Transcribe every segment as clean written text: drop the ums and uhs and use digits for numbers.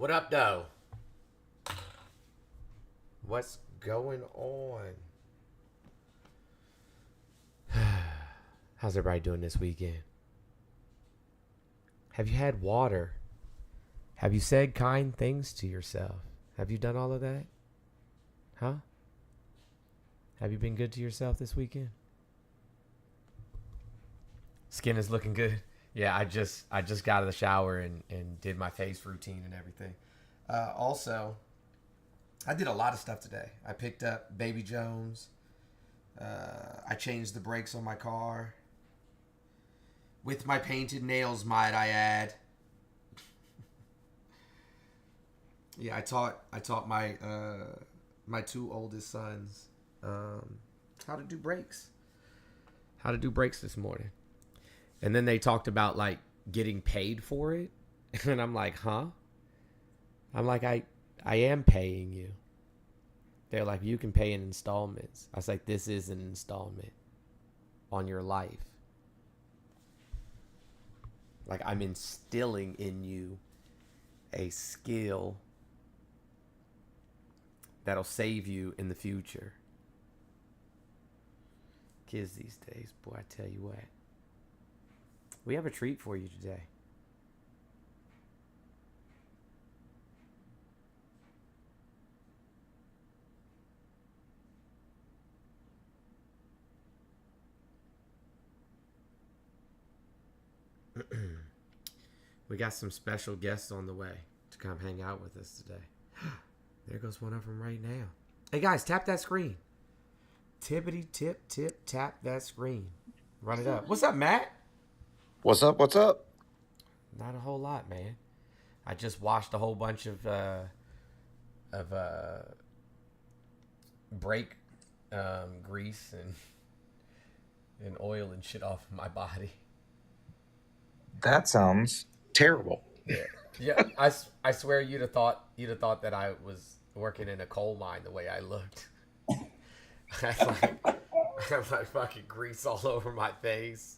What up, though? What's going on? How's everybody doing this weekend? Have you had water? Have you said kind things to yourself? Have you done all of that? Huh? Have you been good to yourself this weekend? Skin is looking good. Yeah, I just got out of the shower and did my face routine and everything. Also, I did a lot of stuff today. I picked up Baby Jones. I changed the brakes on my car. With my painted nails, might I add. Yeah, I taught my my two oldest sons how to do brakes. How to do brakes this morning. And then they talked about like getting paid for it. And I'm like, huh? I'm like, I am paying you. They're like, you can pay in installments. I was like, this is an installment on your life. Like, I'm instilling in you a skill that'll save you in the future. Kids these days, boy, I tell you what. We have a treat for you today. We got some special guests on the way to come hang out with us today. There goes one of them right now. Hey guys, tap that screen. Tippity tip tip tap that screen. Run it up. What's up, Matt? What's up? What's up? Not a whole lot, man. I just washed a whole bunch of brake grease and oil and shit off my body. That sounds terrible. Yeah. I swear you'd have thought that I was working in a coal mine the way I looked. I have like fucking grease all over my face.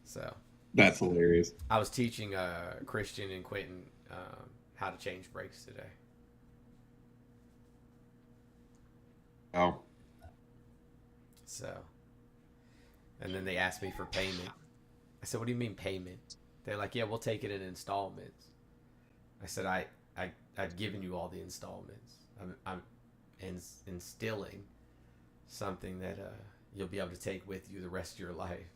So that's hilarious. I was teaching Christian and Quentin how to change brakes today. Oh. So, and then they asked me for payment. I said, "What do you mean payment?" They're like, "Yeah, we'll take it in installments." I said, I've given you all the installments. I'm instilling something that you'll be able to take with you the rest of your life.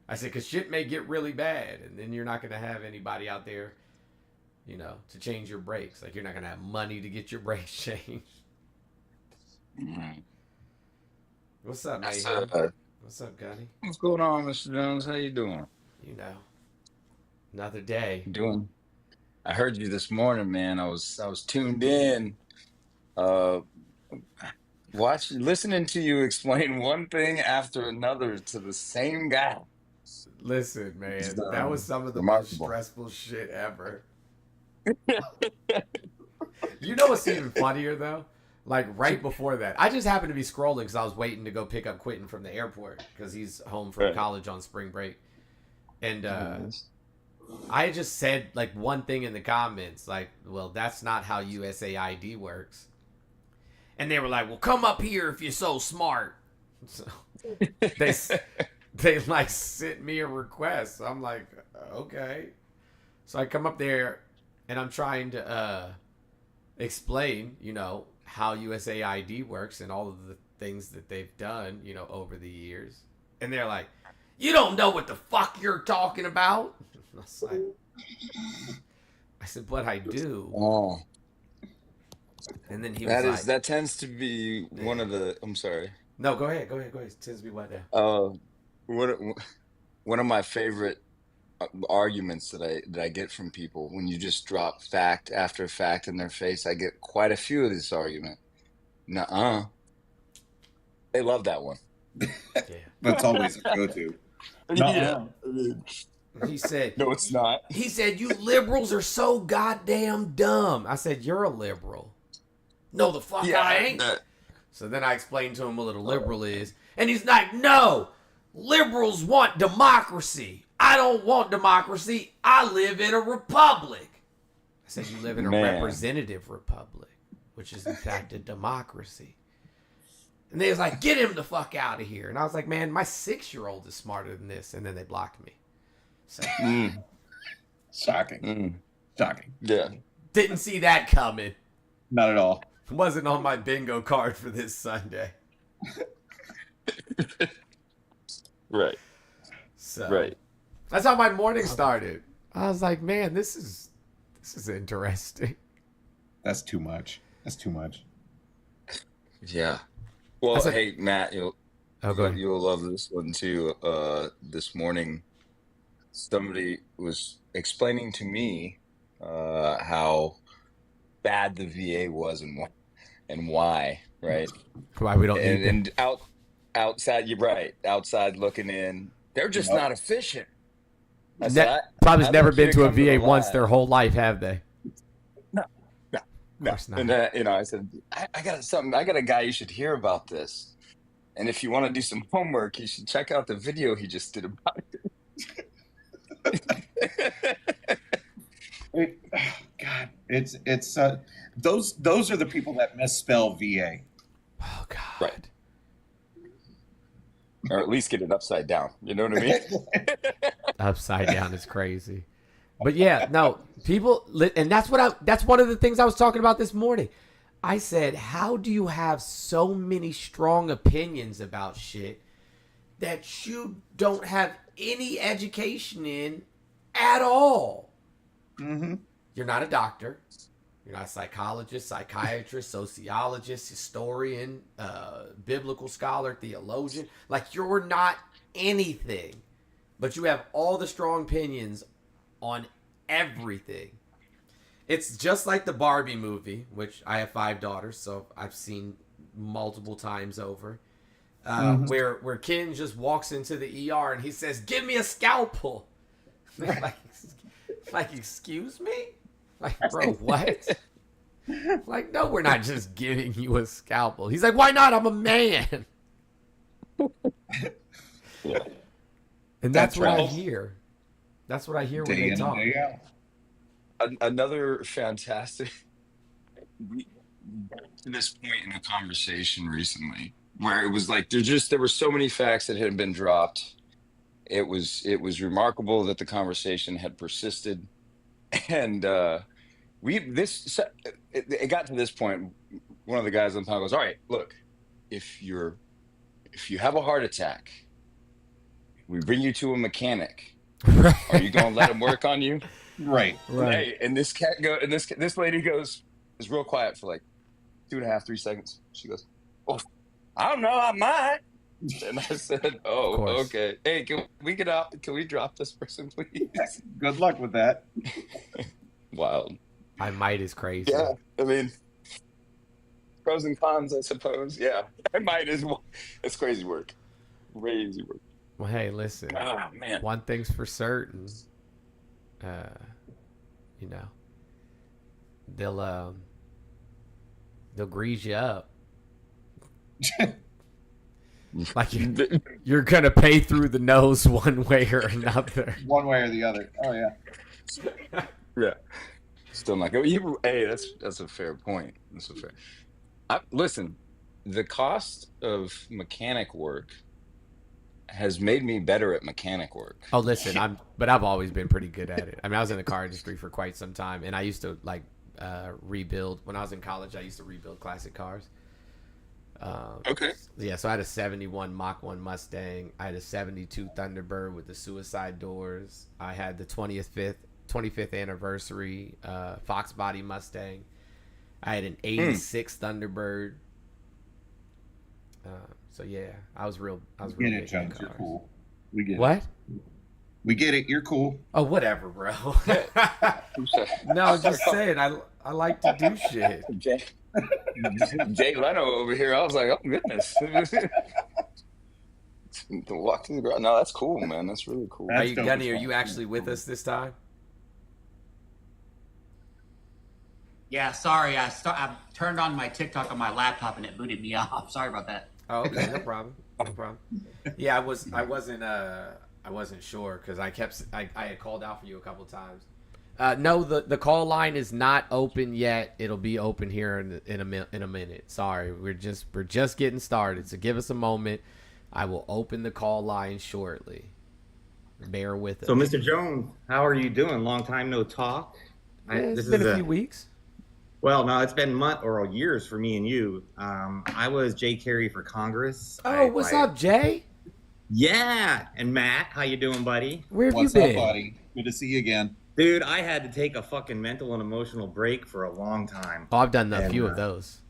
I said, because shit may get really bad, and then you're not going to have anybody out there, to change your brakes. Like, you're not going to have money to get your brakes changed. Mm-hmm. What's up, mate? What's up, Gunny? What's going on, Mr. Jones? How you doing? Another day. Doing. I heard you this morning, man. I was tuned in, listening to you explain one thing after another to the same guy. Listen, man, that was some of the remarkable. most stressful shit ever. You know what's even funnier, though? Like, right before that. I just happened to be scrolling because I was waiting to go pick up Quentin from the airport because he's home from college on spring break. And I had just said, like, one thing in the comments, like, well, that's not how USAID works. And they were like, well, come up here if you're so smart. So they like sent me a request. I'm like, okay. So I come up there and I'm trying to explain, how USAID works and all of the things that they've done, over the years. And they're like, you don't know what the fuck you're talking about. I said, but I do. Oh. And then he was like, that tends to be one of the. I'm sorry. No, go ahead. It tends to be what now? One of my favorite arguments that I get from people when you just drop fact after fact in their face. I get quite a few of this argument. Nuh-uh. They love that one. Yeah. That's always a go-to. Yeah. He said, no, it's not. He said, you liberals are so goddamn dumb. I said, you're a liberal. No, the fuck I ain't. So then I explained to him what a liberal is. And he's like, no, liberals want democracy. I don't want democracy. I live in a republic. I said, you live in a representative republic, which is in fact a democracy. And they was like, get him the fuck out of here. And I was like, man, my 6-year-old is smarter than this. And then they blocked me. So Shocking. Shocking. Yeah. didn't see that coming. Not at all. Wasn't on my bingo card for this Sunday. Right. So Right. that's how my morning started. I was like, man, this is interesting. That's too much. That's too much. Yeah. Well, said- hey, Matt, go ahead. you'll love this one too. This morning, somebody was explaining to me how bad the VA was and why, right? Why we don't need them. And outside, you're right. Outside looking in, they're just not efficient. I said, Probably's I'd never like you been to to a come to VA the once lab. their whole life, have they? No, course not. and I said, I got something. I got a guy you should hear about this. And if you want to do some homework, you should check out the video he just did about it. God, it's those are the people that misspell VA. Oh God. Right. Or at least get it upside down. You know what I mean? Upside down is crazy. But yeah, no, people, and that's one of the things I was talking about this morning. I said, how do you have so many strong opinions about shit that you don't have any education in at all? Mm-hmm. You're not a doctor. You're not a psychologist, psychiatrist, sociologist, historian, biblical scholar, theologian. Like, you're not anything. But you have all the strong opinions on everything. It's just like the Barbie movie, which I have 5 daughters, so I've seen multiple times over, where Ken just walks into the ER and he says, "Give me a scalpel." like, excuse me? Like, bro, what? Like, no, we're not just giving you a scalpel. He's like, why not? I'm a man. Yeah. And that's what I right. hear. That's what I hear when Day they in and talk. day out. Another fantastic to this point in a conversation recently where it was like there were so many facts that had been dropped. It was remarkable that the conversation had persisted, and it got to this point. One of the guys on the panel goes, "All right, look, if you have a heart attack, we bring you to a mechanic. Are you going to let him work on you?" Right. Right. And this cat go and this lady goes is real quiet for like 2.5, 3 seconds. She goes, "Oh, I don't know, I might." And I said, "Oh, course. okay. Hey, can we get out? Can we drop this person, please?" Good luck with that. Wild. I might is crazy. Yeah, I mean, pros and cons, I suppose. Yeah, I might as well. It's crazy work. Crazy work. Well, hey, listen. Oh man. One thing's for certain. You know, they'll grease you up. Like you're gonna pay through the nose one way or another. One way or the other. Oh yeah. Yeah. Still not good. Hey, that's a fair point. That's a fair. Listen, the cost of mechanic work has made me better at mechanic work. Oh, listen, I've always been pretty good at it. I mean, I was in the car industry for quite some time, and I used to rebuild. When I was in college, I used to rebuild classic cars. Okay. Yeah, so I had a 71 Mach 1 Mustang. I had a 72 Thunderbird with the suicide doors. I had the 25th anniversary Fox body Mustang. I had an 86 Thunderbird. So yeah, I was real We big get it, into Jones. You're cars. cool. We get it. What? We get it. You're cool. Oh, whatever, bro. No, I'm just saying, I like to do shit. Jay Leno over here. I was like, oh goodness. To walk to the ground. No, that's cool, man. That's really cool. Are you, dope Gunny, as are fuck. you actually with us this time? Yeah, sorry. I turned on my TikTok on my laptop and it booted me off. Sorry about that. Oh, okay, no problem. No problem. Yeah, I wasn't I wasn't sure because I had called out for you a couple times. No, the call line is not open yet. It'll be open here in a minute. Sorry, we're just getting started. So give us a moment. I will open the call line shortly. Bear with us. So, Mr. Jones, how are you doing? Long time no talk. It's been a few weeks. Well, no, it's been months or years for me and you. I was Jay Carey for Congress. Oh, what's up, Jay? Yeah, and Matt, how you doing, buddy? Where have What's you up, been? buddy? Good to see you again. Dude, I had to take a fucking mental and emotional break for a long time. Oh, I've done a few of those.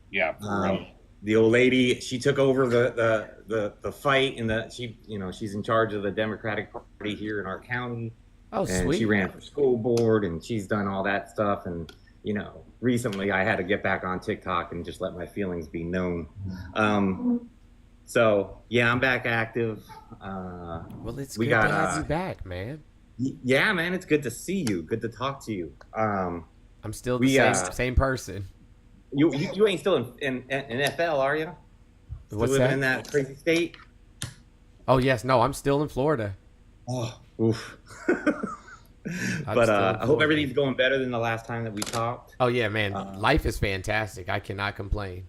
Yeah, for real. The old lady, she took over the fight, and she's in charge of the Democratic Party here in our county. Oh, And sweet. she ran for school board, and she's done all that stuff. And recently I had to get back on TikTok and just let my feelings be known. So yeah, I'm back active. Well, it's we good got, to have you back, man. Yeah, man, it's good to see you. Good to talk to you. I'm still the same person. You ain't still in NFL, are you? Still What's living that? in that crazy state? Oh yes, no, I'm still in Florida. Oh, oof. I'm But still in I hope Florida. everything's going better than the last time that we talked. Oh yeah, man, life is fantastic. I cannot complain.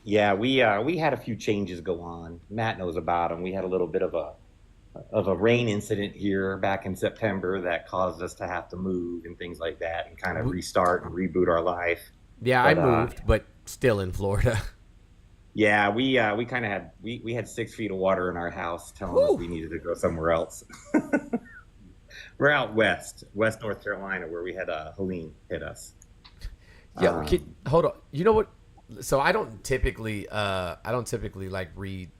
Yeah, we had a few changes go on. Matt knows about them. We had a little bit of a rain incident here back in September that caused us to have to move and things like that, and kind of restart and reboot our life. Yeah, I moved, but still in Florida. Yeah, we kind of had we had 6 feet of water in our house, telling us we needed to go somewhere else. We're out west North Carolina, where we had Helene hit us. Yeah, hold on. You know what? So I don't typically like read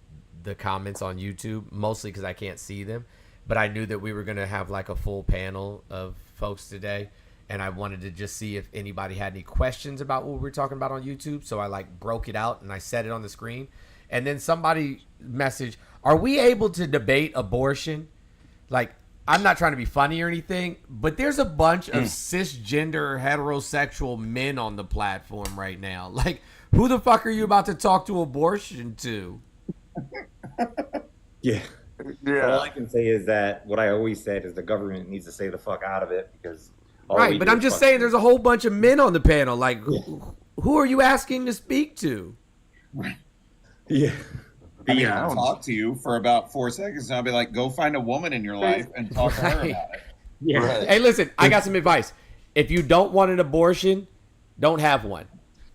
the comments on YouTube, mostly because I can't see them. But I knew that we were gonna have like a full panel of folks today, and I wanted to just see if anybody had any questions about what we were talking about on YouTube. So I like broke it out and I set it on the screen, and then somebody messaged, "Are we able to debate abortion?" Like, I'm not trying to be funny or anything, but there's a bunch of cisgender heterosexual men on the platform right now. Like, who the fuck are you about to talk to abortion to? Yeah. Yeah. All I can say is that what I always said is the government needs to stay the fuck out of it, because Right, but I'm just saying there's a whole bunch of men on the panel. Like, who are you asking to speak to? Yeah. I mean, I'll talk to you for about 4 seconds, and I'll be like, "Go find a woman in your life and talk to her about it." Yeah. Right. Hey, listen, I got some advice. If you don't want an abortion, don't have one.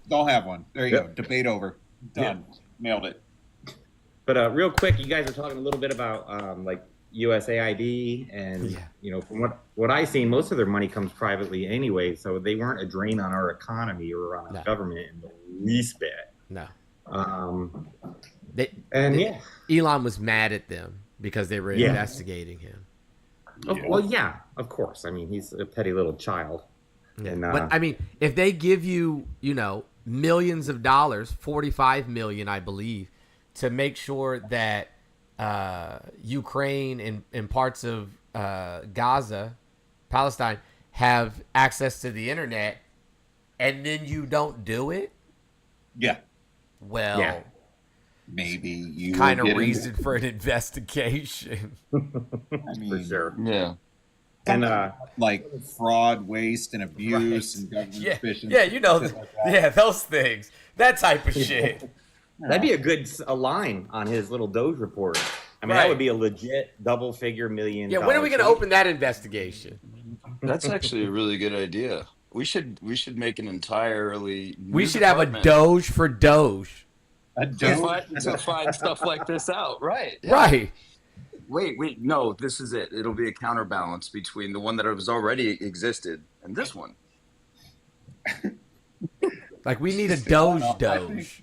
Don't have one. There you go. Debate over. Done. Nailed it. But real quick, you guys are talking a little bit about like USAID, and from what I've seen, most of their money comes privately anyway, so they weren't a drain on our economy or on our government in the least bit. No. Elon was mad at them because they were investigating him. Well, yeah, of course. I mean, he's a petty little child. Yeah. And, but I mean, if they give you, millions of dollars, 45 million, I believe, to make sure that Ukraine and parts of Gaza, Palestine, have access to the internet, and then you don't do it, well, maybe you kind of reason for an investigation. I mean, for sure. Yeah. And like fraud, waste, and abuse, and government suspicion. Yeah, those things, that type of shit. That'd be a line on his little Doge report. I mean, that would be a legit double-figure million. Yeah, when are we going to open that investigation? That's actually a really good idea. We should make an entirely new We should have a department Doge for Doge. A Doge? to find stuff like this out. Right. Yeah. Right. Wait, no, this is it. It'll be a counterbalance between the one that was already existed and this one. Like, we need a Doge.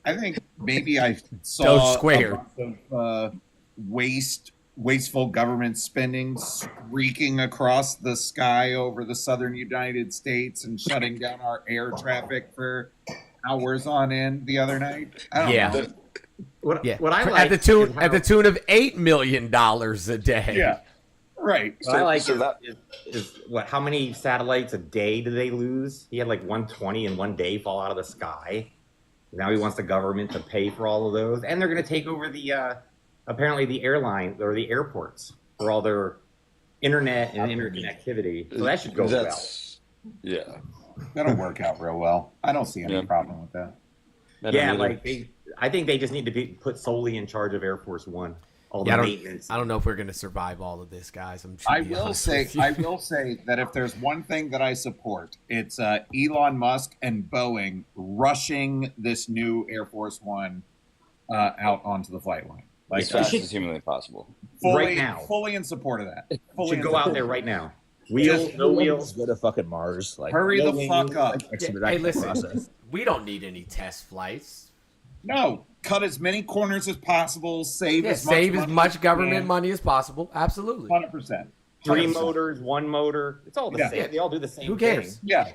I think maybe I saw Doge Square. a bunch of wasteful government spending streaking across the sky over the southern United States and shutting down our air traffic for hours on end the other night. I don't know. What I like at the tune of $8 million a day. Yeah. Right. What I like is what? How many satellites a day do they lose? He had like 120 in one day fall out of the sky. Now he wants the government to pay for all of those, and they're going to take over the apparently the airline or the airports for all their internet and interconnectivity. So that should go Yeah. That'll work out real well. I don't see any problem with that. Yeah, like I think they just need to be put solely in charge of Air Force One. All the maintenance. I don't know if we're going to survive all of this, guys. I will say that if there's one thing that I support, it's Elon Musk and Boeing rushing this new Air Force One out onto the flight line. Like, as fast as humanly possible. Right now. Fully in support of that. Should go out there right now. Wheels, no wheels. Go to fucking Mars. Like, hurry the fuck up. Hey, listen, we don't need any test flights. No, cut as many corners as possible. Save as much government money as possible. Absolutely, 100%. 3 motors, 1 motor. It's all the same. They all do the same. Who cares? thing. Yeah.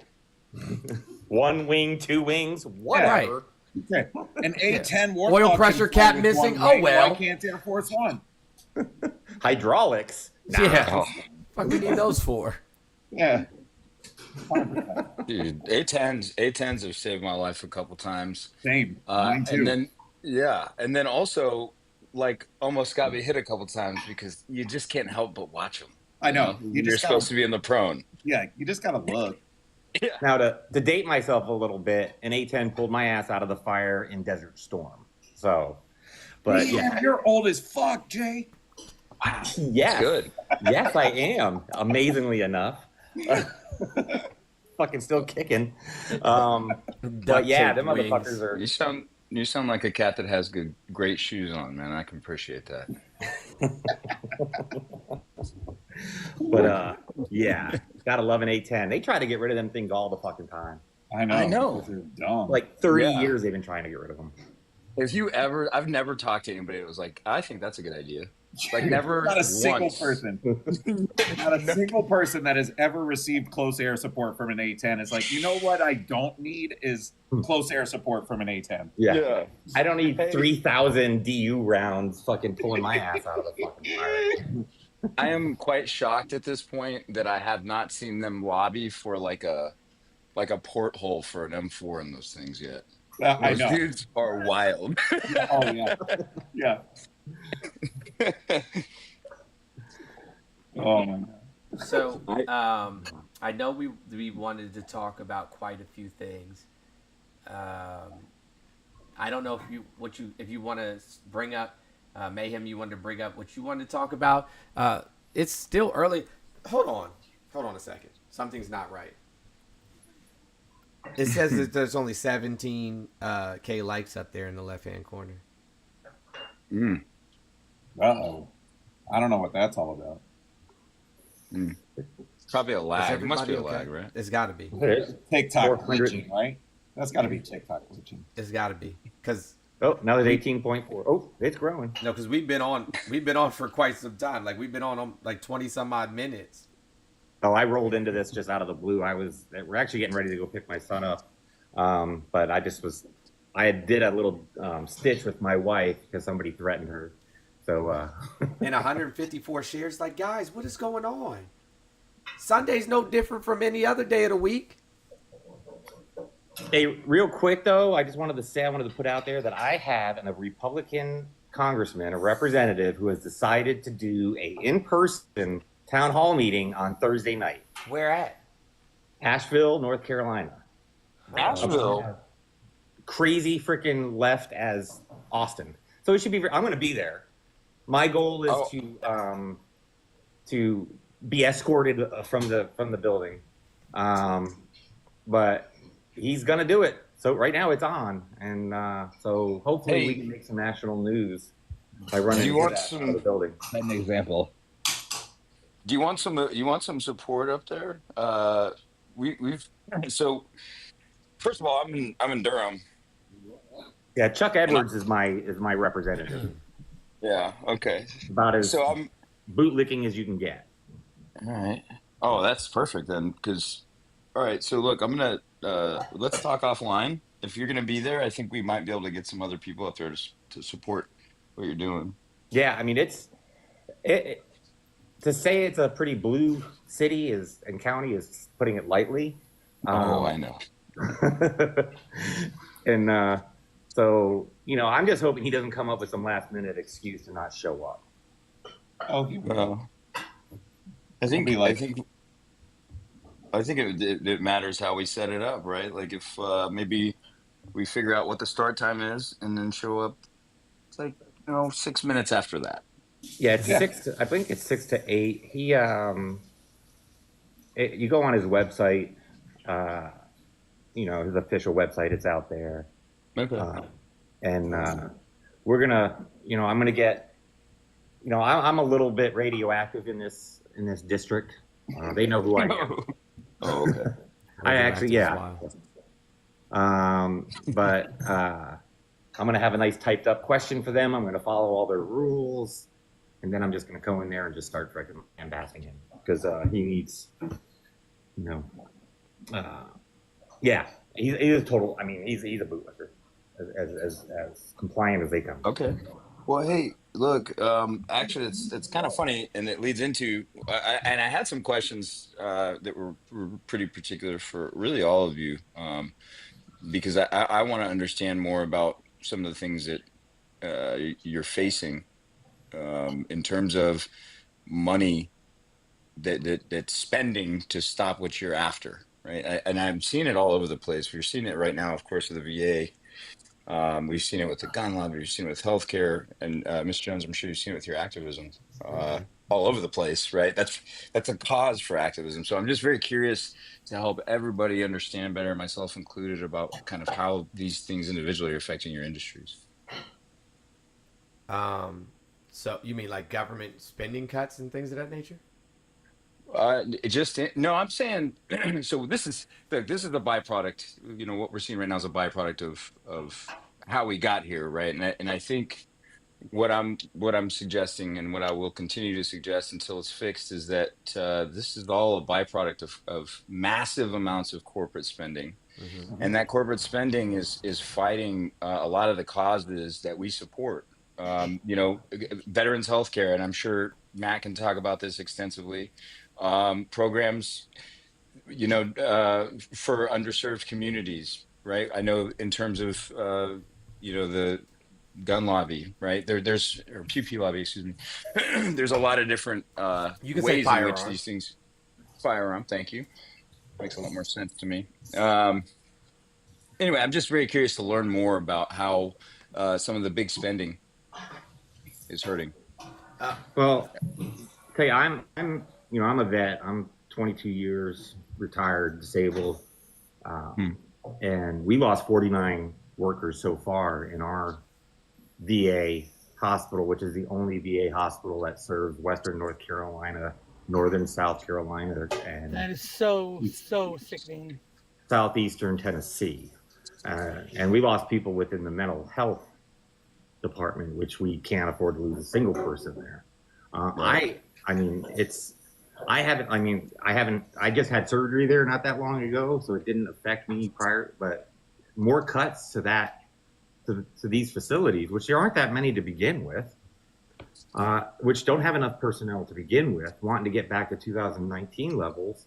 1 wing, 2 wings, whatever. Yeah. Okay. An A-10 warthog. Oil pressure cap missing. Oh well. Why can't Air Force One? Hydraulics. Nah. Yeah. What we need those for? Yeah. 100%. Dude, A10s have saved my life a couple times. Same. Mine too. And then also like almost got me hit a couple times because you just can't help but watch them. I know. You're supposed to be in the prone. Yeah, you just gotta look. Yeah. Now to date myself a little bit, an A10 pulled my ass out of the fire in Desert Storm. So, but Man, yeah, you're old as fuck, Jay. Wow. Yes. Good. Yes, I am. Amazingly enough. Fucking still kicking. But yeah, them motherfuckers are. You sound like a cat that has great shoes on, man. I can appreciate that. But yeah, gotta love an A10. They try to get rid of them things all the fucking time. I know. They're dumb. Like 30 years they've been trying to get rid of them. I've never talked to anybody that was like, I think that's a good idea. Like never Not a single once. person. Not a single person that has ever received close air support from an A10 is like, you know what I don't need is close air support from an A10. Yeah. I don't need 3,000 DU rounds fucking pulling my ass out of the fucking fire. I am quite shocked at this point that I have not seen them lobby for like a porthole for an M4 in those things yet. I Those know. dudes are wild. Oh yeah. Yeah. Oh my God. So, I know we wanted to talk about quite a few things. I don't know if you want to bring up Mayhem. You wanted to bring up what you wanted to talk about. It's still early. Hold on a second. Something's not right. It says that there's only 17K likes up there in the left-hand corner. Uh-oh. I don't know what that's all about. Probably a lag. It must be a lag, right? It's got to be. TikTok glitching, right? That's got to be TikTok glitching. It's got to be because. Oh, now there's 18.4. Oh, it's growing. No, because we've been on for quite some time. Like we've been on like 20 some odd minutes. Oh, I rolled into this just out of the blue. We're actually getting ready to go pick my son up. But I did a little stitch with my wife because somebody threatened her. So, and 154 shares. Like, guys, what is going on? Sunday's no different from any other day of the week. Hey, real quick though, I wanted to put out there that I have a Republican congressman, a representative, who has decided to do a in-person town hall meeting on Thursday night. Where at? Asheville, North Carolina. Asheville. Crazy freaking left as Austin. So it should be. I'm going to be there. My goal is to be escorted from the building, but he's going to do it. So right now it's on, and so hopefully we can make some national news by running out of the building. An example. Do you want some support up there? So first of all, I'm in Durham. Yeah, Chuck Edwards is my representative. Yeah. Okay. About as bootlicking as you can get. All right. Oh, that's perfect then. All right. So look, I'm gonna let's talk offline. If you're gonna be there, I think we might be able to get some other people up there to support what you're doing. Yeah, I mean to say it's a pretty blue city and county is putting it lightly. I know. And So, I'm just hoping he doesn't come up with some last minute excuse to not show up. Oh, he will. Well, I He'll think be I like, think I think it matters how we set it up, right? Like if maybe we figure out what the start time is and then show up. It's like 6 minutes after that. Yeah, it's Yeah. I think it's 6 to 8. You go on his website, his official website, it's out there. Okay. And we're gonna, I'm gonna get, I'm a little bit radioactive in this district. They know who I am. Oh, okay. I actually, yeah. But I'm gonna have a nice typed up question for them. I'm gonna follow all their rules, and then I'm just gonna go in there and just start freaking lambasting him because he needs, yeah, he's a total. I mean, he's a bootlicker, as compliant as they come. Okay. Well, hey, look. Actually, it's kind of funny, and it leads into. And I had some questions that were pretty particular for really all of you, because I want to understand more about some of the things that you're facing in terms of money that's spending to stop what you're after, right? And I'm seeing it all over the place. We're seeing it right now, of course, with the VA. We've seen it with the gun lobby. We've seen it with healthcare, and Ms. Jones, I'm sure you've seen it with your activism all over the place, right? That's a cause for activism. So I'm just very curious to help everybody understand better, myself included, about kind of how these things individually are affecting your industries. So you mean like government spending cuts and things of that nature? No, I'm saying so this is the byproduct. What we're seeing right now is a byproduct of how we got here, right? And I think what I'm suggesting, and what I will continue to suggest until it's fixed, is that this is all a byproduct of massive amounts of corporate spending, and that corporate spending is fighting a lot of the causes that we support. Veterans healthcare, and I'm sure Matt can talk about this extensively. Programs, for underserved communities, right? I know in terms of the gun lobby, right? There's or PP lobby, excuse me. There's a lot of different You can say ways in which firearm. these things. Firearm, thank you. Makes a lot more sense to me. Anyway, I'm just very curious to learn more about how some of the big spending is hurting. Well, tell you, I'm a vet. I'm 22 years retired, disabled, and we lost 49 workers so far in our VA hospital, which is the only VA hospital that serves Western North Carolina, Northern South Carolina, and that is so sickening. Southeastern Tennessee, and we lost people within the mental health department, which we can't afford to lose a single person there. I just had surgery there not that long ago, so it didn't affect me prior, but more cuts to these facilities, which there aren't that many to begin with, which don't have enough personnel to begin with, wanting to get back to 2019 levels,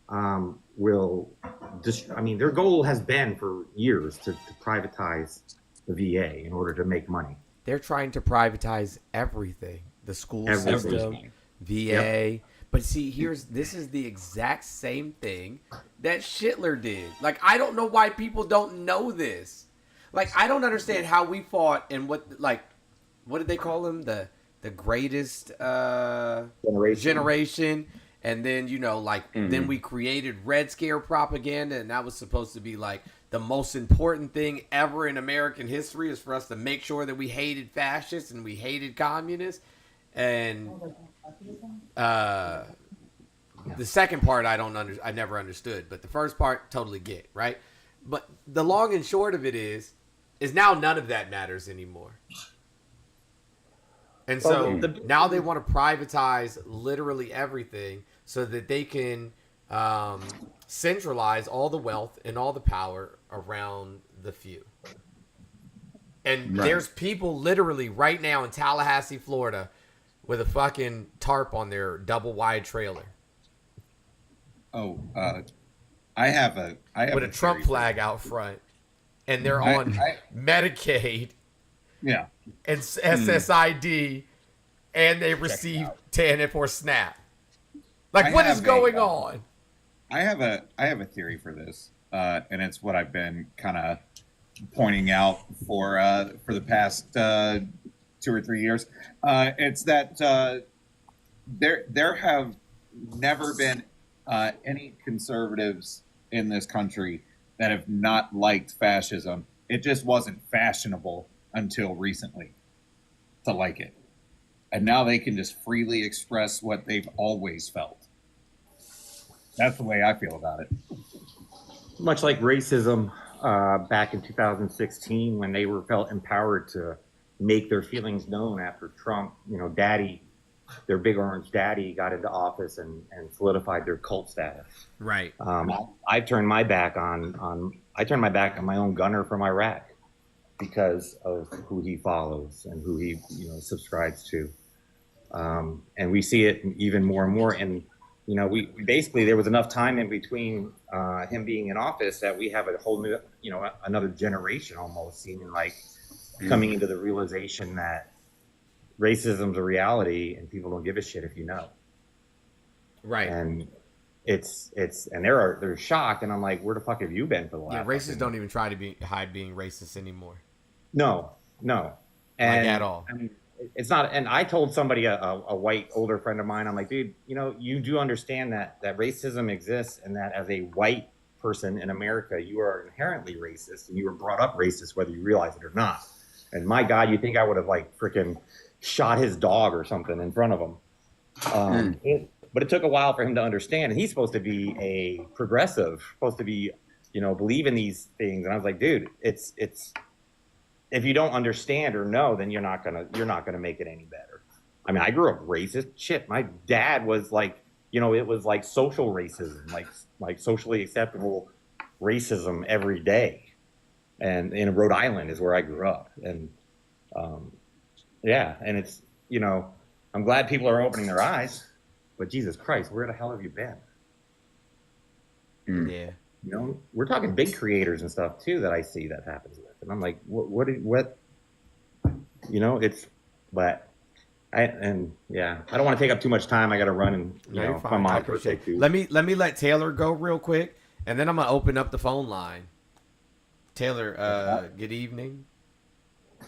their goal has been for years to privatize the VA in order to make money. They're trying to privatize everything. The school system, VA. Yep. But see, this is the exact same thing that Hitler did. Like, I don't know why people don't know this. Like, I don't understand how we fought and what did they call him? The greatest generation. And then, then we created Red Scare propaganda, and that was supposed to be like the most important thing ever in American history, is for us to make sure that we hated fascists and we hated communists. And the second part I never understood, but the first part totally get, right? But the long and short of it is now none of that matters anymore. And so now they want to privatize literally everything so that they can centralize all the wealth and all the power around the few. And there's people literally right now in Tallahassee, Florida, with a fucking tarp on their double wide trailer. Oh, I have a Trump flag out front. and they're I, on I Medicaid yeah. and SSID, and they receive TANF or SNAP. Like, what is going on? I have a theory for this, and it's what I've been kind of pointing out for the past 2 or 3 years. It's that there have never been any conservatives in this country that have not liked fascism. It just wasn't fashionable until recently to like it, and now they can just freely express what they've always felt. That's the way I feel about it. Much like racism back in 2016, when they felt empowered to make their feelings known after Trump, daddy, their big orange daddy, got into office and solidified their cult status. Right. I turned my back on my own gunner from Iraq because of who he follows and who he subscribes to, and we see it even more and more. And we basically, there was enough time in between him being in office that we have a whole new, another generation almost seeming like coming into the realization that racism's a reality and people don't give a shit if you know. Right. And and they're shocked, and I'm like, where the fuck have you been for the last? Yeah, racists don't even try to hide being racist anymore. No, and at all. I mean, it's not. And I told somebody, a white older friend of mine, I'm like, dude, you do understand that racism exists, and that as a white person in America, you are inherently racist, and you were brought up racist whether you realize it or not. And my God, you think I would have like freaking shot his dog or something in front of him? But it took a while for him to understand, and he's supposed to be a progressive, supposed to be, believe in these things. And I was like, dude, it's if you don't understand or know, then you're not gonna make it any better. I mean, I grew up racist. Shit, my dad was like, it was like social racism, like socially acceptable racism every day. And in Rhode Island is where I grew up, and and it's I'm glad people are opening their eyes. But Jesus Christ, where the hell have you been? Yeah. We're talking big creators and stuff too that I see that happens with. And I'm like, what, but I don't want to take up too much time. I got to run and, fine. I appreciate it. Let me let Taylor go real quick, and then I'm going to open up the phone line. Taylor, good evening.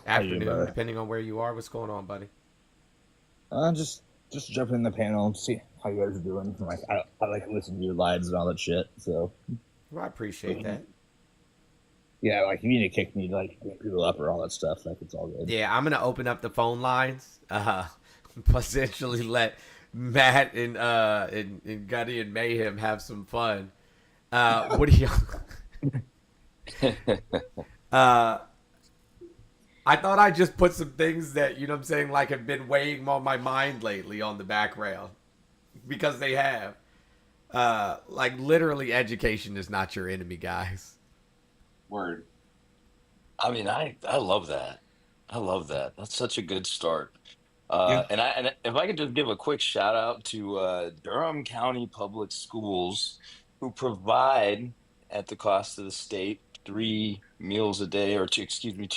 Afternoon, depending on where you are. What's going on, buddy? Just jumping in the panel and see how you guys are doing. Like I like to listen to your lives and all that shit. So, well, I appreciate that. Yeah, like you need to kick me, like get people up or all that stuff. Like it's all good. Yeah, I'm gonna open up the phone lines. Potentially let Matt and Gutty and Mayhem have some fun. What do you? I thought I just put some things that, I'm saying, like have been weighing on my mind lately on the background. Because they have. Like literally education is not your enemy, guys. Word. I mean, I love that. I love that. That's such a good start. Yeah. And if I could just give a quick shout out to Durham County Public Schools, who provide at the cost of the state 3 meals a day, or 2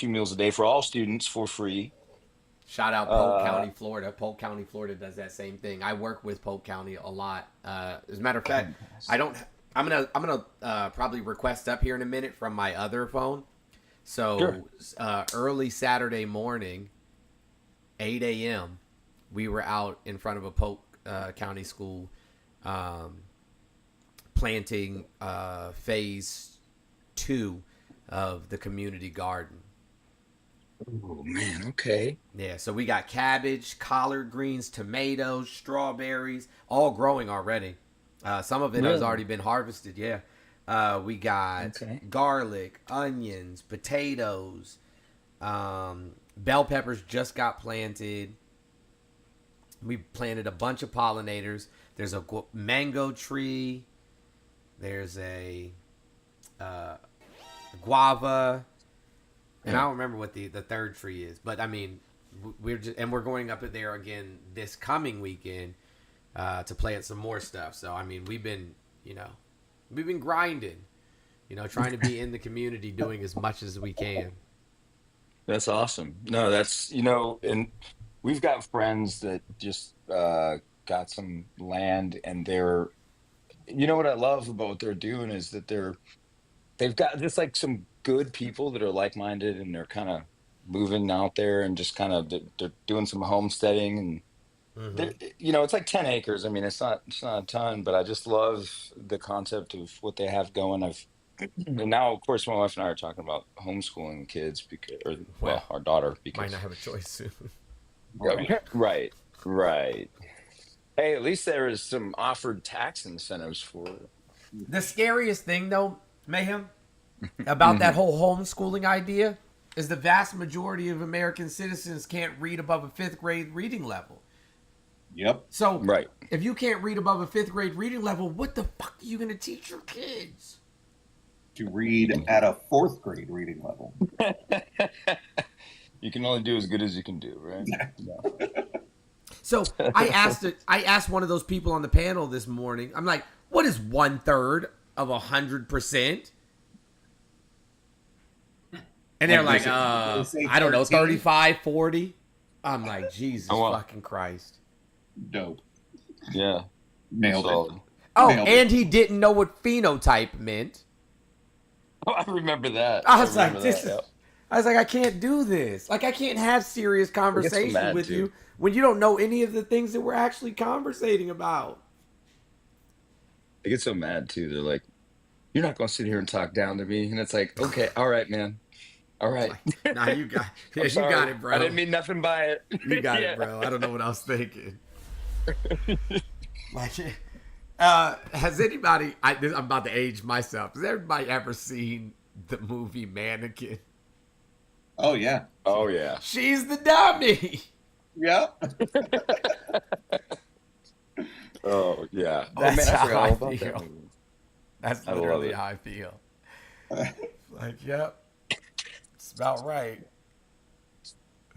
meals a day for all students for free. Shout out Polk County, Florida. Polk County, Florida does that same thing. I work with Polk County a lot. As a matter of fact, I'm gonna probably request up here in a minute from my other phone. So early Saturday morning, 8 a.m., we were out in front of a Polk County school, planting phase 2 of the community garden. Oh man, okay. Yeah, so we got cabbage, collard greens, tomatoes, strawberries, all growing already. Some of it has already been harvested. Yeah, we got garlic, onions, potatoes, bell peppers just got planted. We planted a bunch of pollinators. There's a mango tree. There's a guava. And I don't remember what the third tree is, but I mean, we're going up there again this coming weekend to plant some more stuff. So I mean, we've been grinding, You know, trying to be in the community, doing as much as we can. That's awesome. No, that's, and we've got friends that just got some land, and what I love about what they're doing is that they've got just like some good people that are like-minded, and they're kind of moving out there and just kind of they're doing some homesteading, and Hmm. they're, it's like 10 acres. I mean, it's not a ton, but I just love the concept of what they have going. And now, of course, my wife and I are talking about homeschooling kids Well, our daughter, might not because have a choice soon. right, right. Hey, at least there is some offered tax incentives for it. The scariest thing, though, Mayhem, about that Mhm. whole homeschooling idea is the vast majority of American citizens can't read above a fifth grade reading level. Yep. So, Right. if you can't read above a fifth grade reading level, what the fuck are you going to teach your kids? To read at a fourth grade reading level. You can only do as good as you can do, right? So I asked one of those people on the panel this morning. I'm like, what is 1/3 of 100%? And they're like, They say I don't know, 13? 35, 40. I'm like, Jesus Oh, wow. fucking Christ. Dope. Yeah. Nailed it. Solid. Oh, Nailed it. and he didn't know what phenotype meant. Oh, I remember that. I was like, remember this that, is. I was like, I can't do this. Like, I can't have serious conversation mad, with too. you when you don't know any of the things that we're actually conversating about. I get so mad too. They're like, "You're not gonna sit here and talk down to me," and it's like, "Okay, all right, man, all right." Nah, you got, yeah, I'm you sorry. got it, bro. I didn't mean nothing by it. You got Yeah. it, bro. I don't know what I was thinking. Like, has anybody? I'm about to age myself. Has everybody ever seen the movie Mannequin? Oh yeah. Oh yeah. She's the dummy. Yep. Oh yeah. That's I how forgot I all about that feel. movie. That's I love literally it. how I feel. Like, yep, it's about right.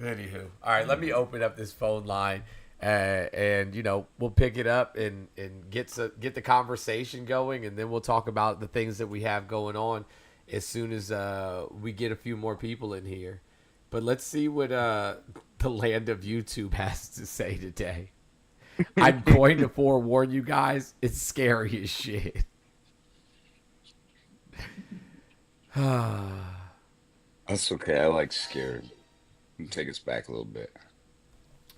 Anywho, all right, let me open up this phone line, and we'll pick it up and get the conversation going, and then we'll talk about the things that we have going on as soon as we get a few more people in here. But let's see what the land of YouTube has to say today. I'm going to forewarn you guys, it's scary as shit. That's okay. I like scared. Take us back a little bit.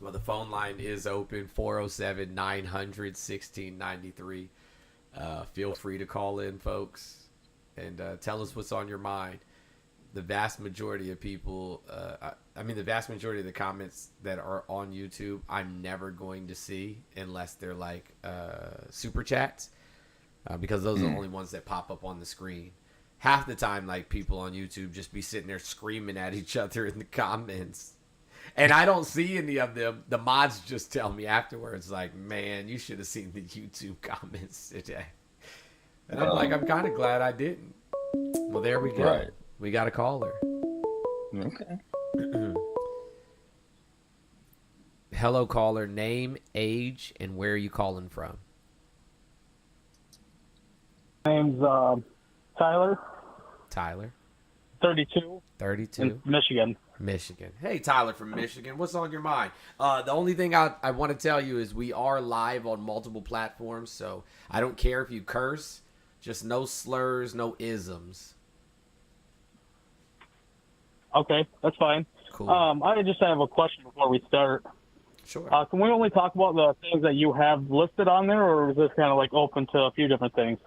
Well, the phone line is open, 407-900-1693. Feel free to call in, folks, and tell us what's on your mind. The vast majority of people, the vast majority of the comments that are on YouTube, I'm never going to see unless they're like super chats, because those are the only ones that pop up on the screen. Half the time, like, people on YouTube just be sitting there screaming at each other in the comments. And I don't see any of them. The mods just tell me afterwards, like, man, you should have seen the YouTube comments today. And I'm like, I'm kind of glad I didn't. Well, there we go. Right. We got a caller. Okay. Hello, caller. Name, age, and where are you calling from? My name's Tyler, Tyler. 32, 32. in Michigan. Michigan. Hey, Tyler from Michigan. What's on your mind? The only thing I want to tell you is we are live on multiple platforms, so I don't care if you curse. Just no slurs, no isms. Okay, that's fine. Cool. I just have a question before we start. Sure. Can we only talk about the things that you have listed on there, or is this kind of like open to a few different things?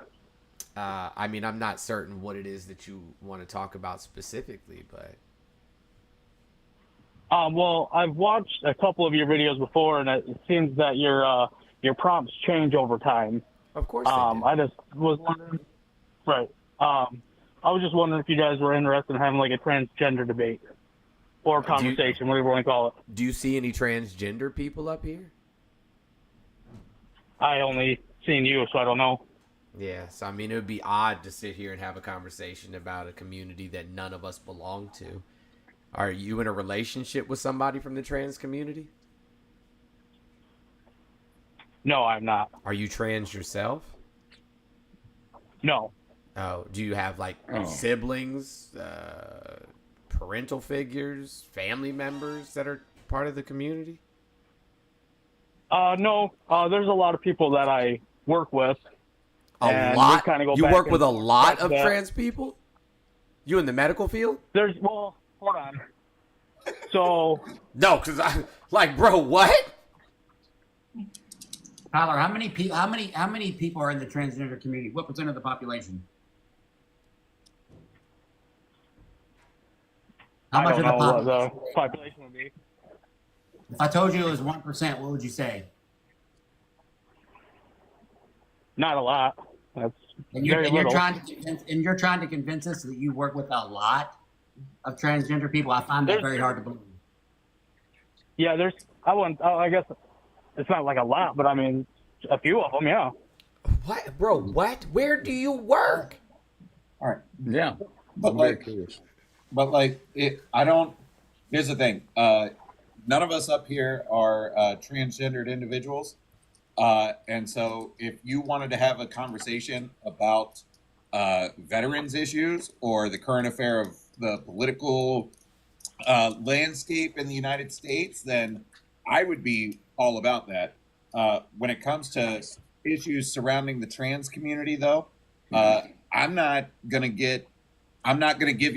I'm not certain what it is that you want to talk about specifically, but... Well, I've watched a couple of your videos before, and it seems that your prompts change over time. Of course they do. I just was wondering, right? I was just wondering if you guys were interested in having like a transgender debate or conversation, whatever you want to call it. Do you see any transgender people up here? I only seen you, so I don't know. Yes, it would be odd to sit here and have a conversation about a community that none of us belong to. Are you in a relationship with somebody from the trans community? No, I'm not. Are you trans yourself? No. Oh, do you have like Oh. siblings, parental figures, family members that are part of the community? No, there's a lot of people that I work with. A And we lot. kinda go You back work and with a forth lot like of that. trans people. You in the medical field? Well, hold on. So No, because I like, bro, what? Tyler, how many people? How many people are in the transgender community? What percent of the population? How I much don't of the know what population? the population would be. If I told you it was 1%, what would you say? Not a lot. That's And you're, very and you're little. trying to convince us that you work with a lot of transgender people. I find that There's- very hard to believe. Yeah, I guess it's not like a lot, but I mean, a few of them, yeah. What, bro? What? Where do you work? All right. Yeah. But I'm very like, curious. but like, I don't. Here's the thing. None of us up here are transgendered individuals, and so if you wanted to have a conversation about veterans issues or the current affair of the political landscape in the United States, then I would be all about that. When it comes to issues surrounding the trans community, though, I'm not gonna give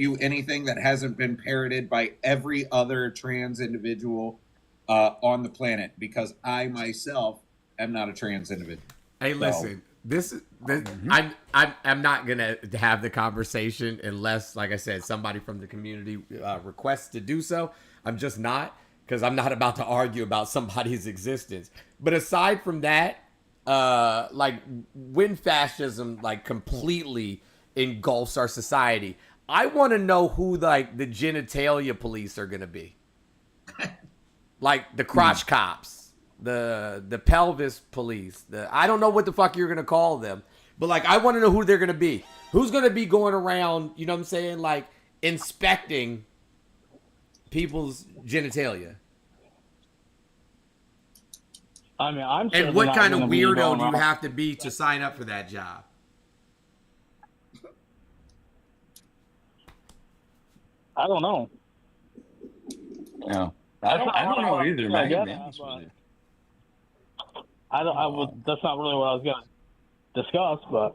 you anything that hasn't been parroted by every other trans individual on the planet, because I myself am not a trans individual. Hey, listen. This I'm not gonna have the conversation unless, like I said, somebody from the community requests to do so. I'm just not, because I'm not about to argue about somebody's existence. But aside from that, like when fascism like completely engulfs our society, I want to know who like the genitalia police are gonna be, like the crotch cops, the pelvis police. I don't know what the fuck you're gonna call them, but like I want to know who they're gonna be. Who's gonna be going around? You know what I'm saying? Like inspecting people's genitalia. I mean, I'm And what kind of weirdo do you have to be to sign up for that job? I don't know. Yeah. I don't know either, man. To be honest with you. That's not really what I was gonna discuss, but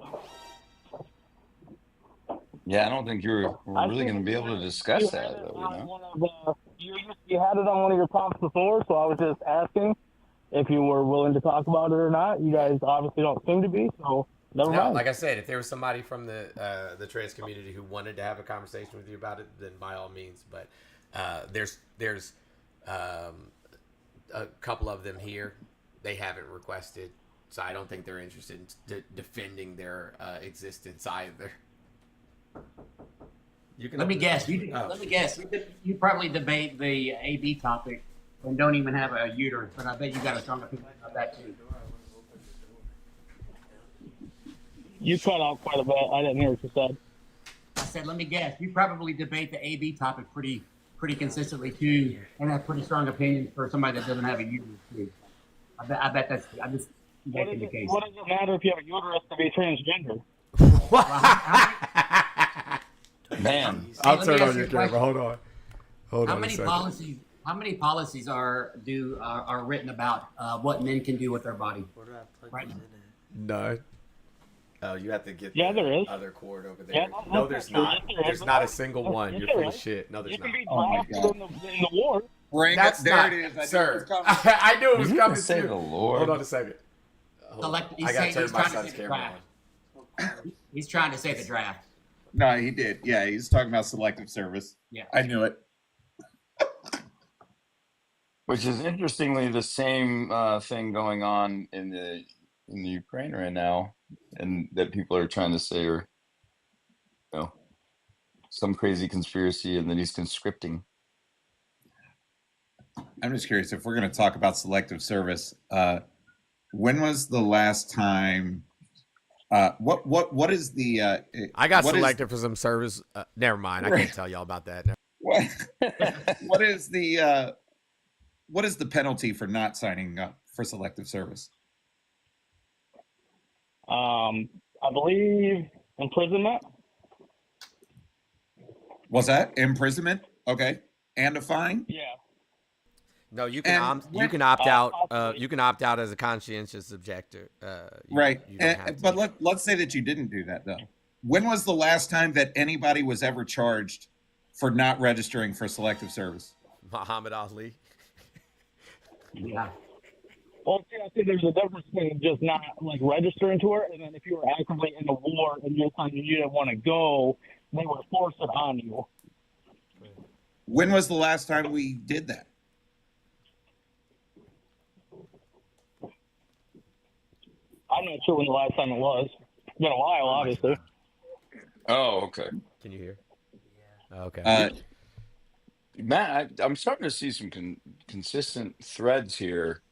Yeah, I don't think we're really going to be able to discuss that, though. You had it on one of your talks before, so I was just asking if you were willing to talk about it or not. You guys obviously don't seem to be, so never No, mind. like I said, if there was somebody from the trans community who wanted to have a conversation with you about it, then by all means. But there's a couple of them here. They haven't requested, so I don't think they're interested in defending their existence either. You can Let me guess. Let me guess. You probably debate the AB topic and don't even have a uterus, but I bet you got a strong opinion about that too. You cut out quite a bit. I didn't hear what you said. I said, let me guess. You probably debate the AB topic pretty consistently too, and have pretty strong opinions for somebody that doesn't have a uterus too. I bet that's. I'm just making the case. What does it matter if you have a uterus to be transgender? Man, I'll let me turn ask on you your a camera. question. Hold on. Hold How on. many policies? How many policies are written about what men can do with their body? Right now? No. Oh, you have to get Yeah, the there is. other cord over there. Yeah, No, there's not. yes, there is. There's not a single one. Yes, You're there full of is. shit. No, there's You can not. be Oh my drafted God. in the war. Bring That's it. There not, it is. I knew it sir. was coming. I knew it was you coming say too. the Lord. Hold on a second. He's I gotta saying- turn he's my trying to son's say the camera draft. on. He's trying to say the draft. No, he did. Yeah, he's talking about selective service. Yeah. I knew it. Which is interestingly the same thing going on in the Ukraine right now, and that people are trying to say are, some crazy conspiracy, and that he's conscripting. I'm just curious if we're going to talk about selective service. When was the last time? What is the? I got what is- selected for some service. Never mind. I can't tell y'all about that. what is the? What is the penalty for not signing up for selective service? I believe imprisonment. Was that imprisonment? Okay, and a fine. Yeah. No, you And you can opt out. You can opt out as a conscientious objector. Right. You don't have to. But let's say that you didn't do that though. When was the last time that anybody was ever charged for not registering for selective service? Muhammad Ali. Yeah. Well, see, I think there's a difference between just not like registering to it, and then if you were actively in the war and you're telling you didn't want to go, they would force it on you. When was the last time we did that? I'm not sure when the last time it was. It's been a while, obviously. Oh, okay. Can you hear? Okay. Matt, I'm starting to see some consistent threads here.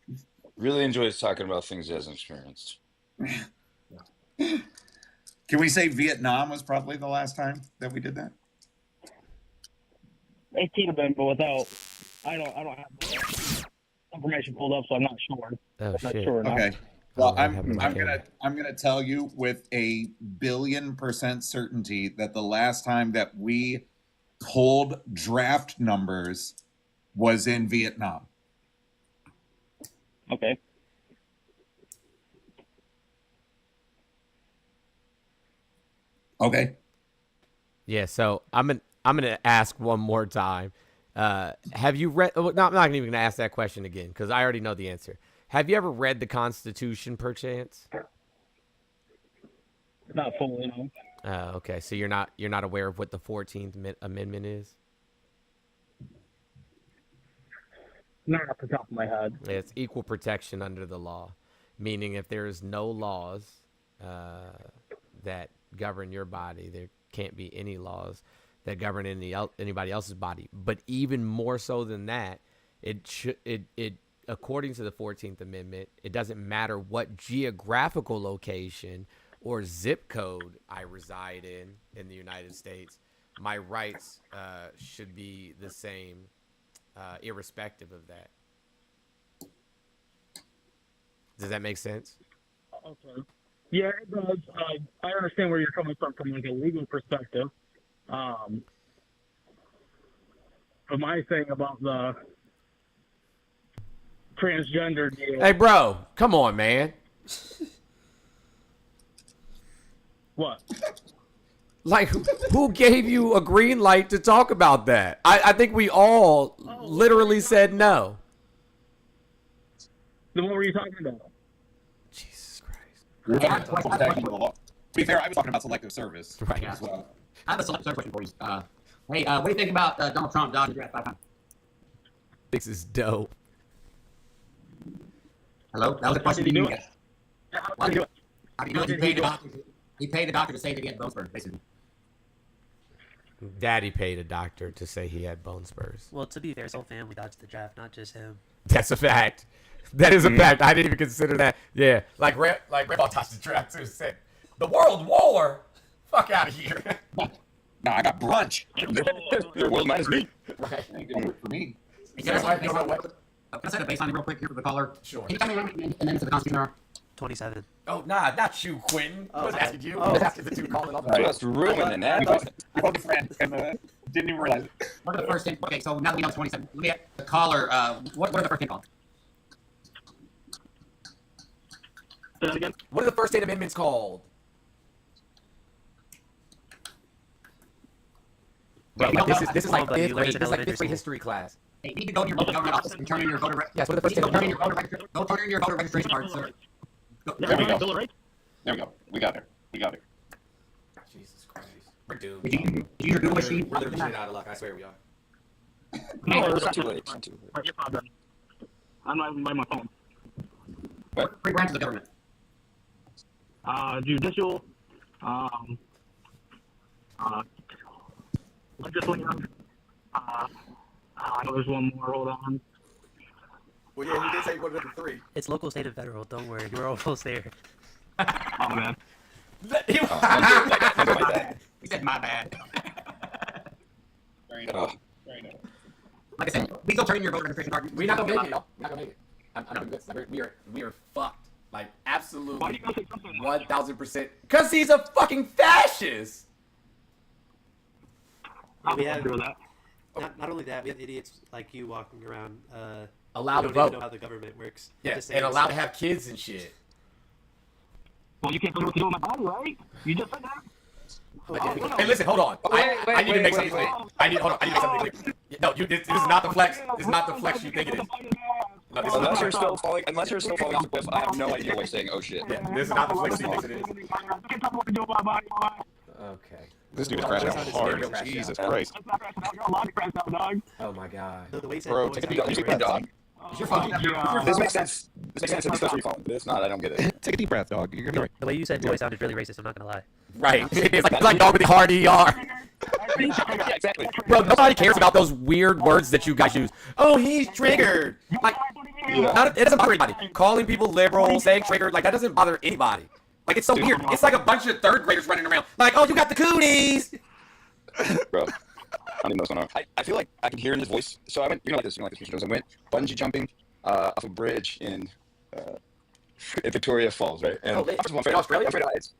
Really enjoys talking about things he hasn't experienced. Can we say Vietnam was probably the last time that we did that? It could have been, but without, I don't have the information pulled up, so I'm not sure. Oh, I'm not shit. sure enough. Okay. Well, Oh, I have my I'm gonna tell you with a 1,000,000,000% certainty that the last time that we pulled draft numbers was in Vietnam. Okay. Okay. Yeah. So I'm gonna ask one more time. Have you read? No, I'm not even gonna ask that question again because I already know the answer. Have you ever read the Constitution, perchance? Not fully, no. Okay. So you're not aware of what the 14th Amendment is? Not off the top of my head. It's equal protection under the law, meaning if there is no laws that govern your body, there can't be any laws that govern anybody else's body. But even more so than that, it according to the 14th Amendment, it doesn't matter what geographical location or zip code I reside in the United States. My rights should be the same, irrespective of that. Does that make sense? Okay. Yeah, it does. I understand where you're coming from like a legal perspective. But my thing about the transgender deal. Hey, bro, come on, man. What? Like, who gave you a green light to talk about that? I think we all literally said no. Then what were you talking about? Jesus Christ. To be fair, I was talking about selective service Right. as well. I have a select question for you. Hey, what do you think about Donald Trump dodging the draft 5 times? This is dope. Hello? That was a How question did he you do didn't it? get. How did he do it? How do you know he paid the doctor? He paid the doctor to say that he had bone spurs, basically. Daddy paid a doctor to say he had bone spurs. Well, to be fair, his whole family dodged the draft, not just him. That's a fact. That is a fact. I didn't even consider that. Yeah, like Grandpa touched the draft too. Said the World War. Fuck out of here. No, I got brunch. Well, minus me. Right. Ain't gonna work for me. Hey, can I set a baseline real quick here for the caller? Sure. Can you tell me when and then to the Constitution are? 27. Oh, nah, not you, Quentin. I was asking you. I was asking the two calling up. Just ruining that. I thought the friend and didn't even realize it. What are the first 10? Okay, so now that we know it's 27. Let me get the caller. What are the first 10 called? Say that again? What are the first 8 amendments called? Bro, like, this is like But you fifth learned grade. in This is like elementary fifth grade school. history class. Hey, you need to go to your local government office and turn in your voter. Yes, what are the first you need to go turn in 10 your go turn in your voter registration card, sir. There we go. Bill of Rights? There we go. We got it. We got it. Jesus Christ. We're doomed. Did you use your Google machine? We're literally out of luck. I swear we are. No, It's not too late. It's not too late. Right, you're fine, then. I'm not even by my phone. Three branches of government. Judicial, legislative. I know there's one more. Hold on. Well, yeah, he did say one of the 3. It's local, state, and federal. Don't worry. We're almost there. Oh man. He said, my bad. Very nice. Very nice. Like I said, please don't turn in your voter registration card. We're not gonna make it, y'all. We're not gonna make it. We are fucked. Like Why absolutely do you gotta say something? 1000%. Because he's a fucking fascist. Yeah, we I'm have doing that. not only that, we have idiots like you walking around. Allowed who to don't even vote. know how the government works. Yeah, Just and saying allowed to stuff. have kids and shit. Well, you can't tell me what to do with my body, right? You just said that. Hey, listen, hold on. I need to make something clear. I need to make something clear. No, this is not the flex. This is not the flex you think it is. No, this is Unless not, you're still falling off the cliff, I have no idea why you're saying, oh shit. yeah, this is not the flex you think it is. You can't tell me what to do with my body, boy. Okay. This dude is crashing out hard. Crash Jesus out. Christ. That's not crashing out. You're allowed to crash out, dog. Oh my god. The way he said Bro, boys take a sounded deep really breath, dog. You're fucking. Yeah. This makes sense. This makes sense if it's free falling, but it's not. I don't get it. Take a deep breath, dog. You're gonna be right. The way you said boy sounded really racist. I'm not gonna lie. Right. It's like dog with the hard ER. Yeah, exactly. Bro, nobody cares about those weird words that you guys use. Oh, he's triggered. Like, it doesn't bother anybody. Calling people liberal, saying triggered, like that doesn't bother anybody. Like it's so weird. It's like a bunch of third graders running around. Like, oh, you got the cooties. Bro, I don't even know what's going on. I feel like I can hear in his voice. So I went, like this, I went bungee jumping off a bridge in Victoria Falls, right? And Oh, first of all, in Australia? I'm afraid of heights.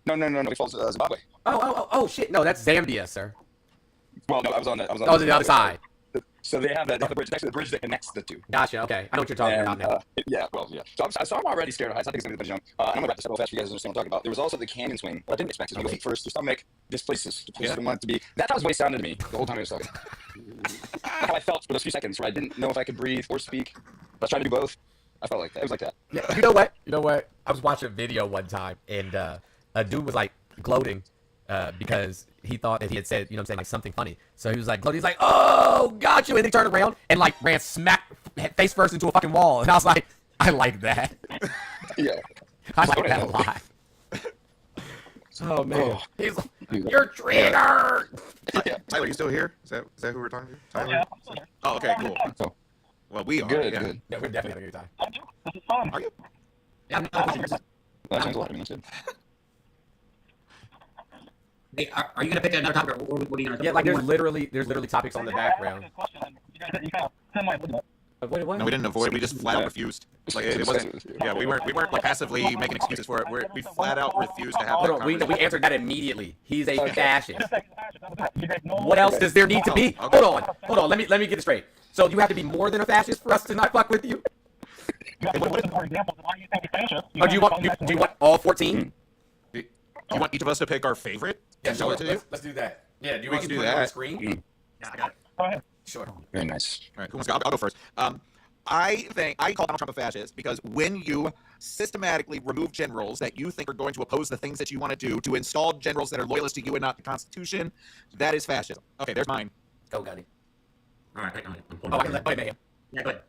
No, It Falls, Zimbabwe. Oh, shit. No, that's Zambia, sir. Well, no, I was on Oh, the other side. So they have that the bridge, actually the bridge that connects the two. Gotcha. Okay, I know what you're talking about now. Yeah. So I'm already scared of heights. I think it's gonna be the jump. I'm gonna wrap this up real fast for you guys to understand what I'm talking about. There was also the canyon swing. What I didn't expect is when you go feet first, your stomach displaces the place you want it to be. That's how his voice sounded to me the whole time he was talking. That's how I felt for those few seconds where I didn't know if I could breathe or speak. But I tried to do both. I felt like that. It was like that. Yeah, you know what? I was watching a video one time, and a dude was like gloating because he thought that he had said, like something funny. So he was like gloating. He's like, "Oh, got you!" And he turned around and like ran smack face first into a fucking wall. And I was like, I like that. Yeah. I like that a lot. Oh man, he's like, you're triggered. Yeah. Tyler, you still here? Is that who we're talking to? Tyler? Yeah, I'm still here. Oh, okay, cool. So, Well, we are. good, yeah. good. Yeah, we're definitely having a good time. I do. This is fun. Are you? Yeah, That sounds a lot. I mean, that's good. Hey, are you gonna pick another topic, or what are you gonna? yeah, like there's literally topics on the background. You kind of semi avoided it. What? No, we didn't avoid. We just flat out refused. Like it wasn't. Yeah, we weren't like passively making excuses for it. We flat out refused to have that Hold on, we conversation. answered that immediately. He's a fascist. Just like fascist, that was it. You guys know What else does there need to be? Okay. Hold on. Let me get it straight. So you have to be more than a fascist for us to not fuck with you? You have to listen for examples of why you think you're fascist. Or do you want all 14? Do you want each of us to pick our favorite? Yeah, and show it to you? let's do that. Yeah, do you We want can to do put it on the that. screen? Yeah, I got it. Go ahead. Sure. Very nice. All right, who wants to go? I'll go first. I call Donald Trump a fascist because when you systematically remove generals that you think are going to oppose the things that you want to do, to install generals that are loyalist to you and not the Constitution, that is fascism. Okay, there's mine. Go, Gunny. All right, hang on. Oh, I can let play Mayhem. Yeah, go ahead.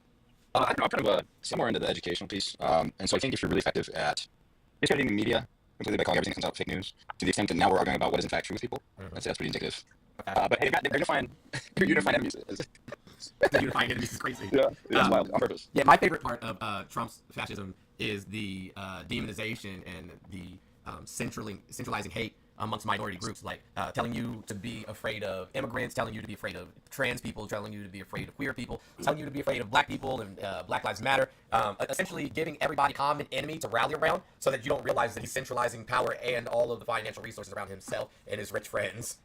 I'm kind of somewhere into the educational piece. And so I think if you're really effective at discrediting the media completely by calling everything that comes out fake news, to the extent that now we're arguing about what is in fact true with people, I'd say that's pretty indicative. But hey, they're unifying enemies. The unifying enemies is crazy. Yeah, that's wild on purpose. Yeah, my favorite part of Trump's fascism is the demonization and the centralizing hate amongst minority groups, like telling you to be afraid of immigrants, telling you to be afraid of trans people, telling you to be afraid of queer people, telling you to be afraid of black people and Black Lives Matter, essentially giving everybody a common enemy to rally around so that you don't realize that he's centralizing power and all of the financial resources around himself and his rich friends.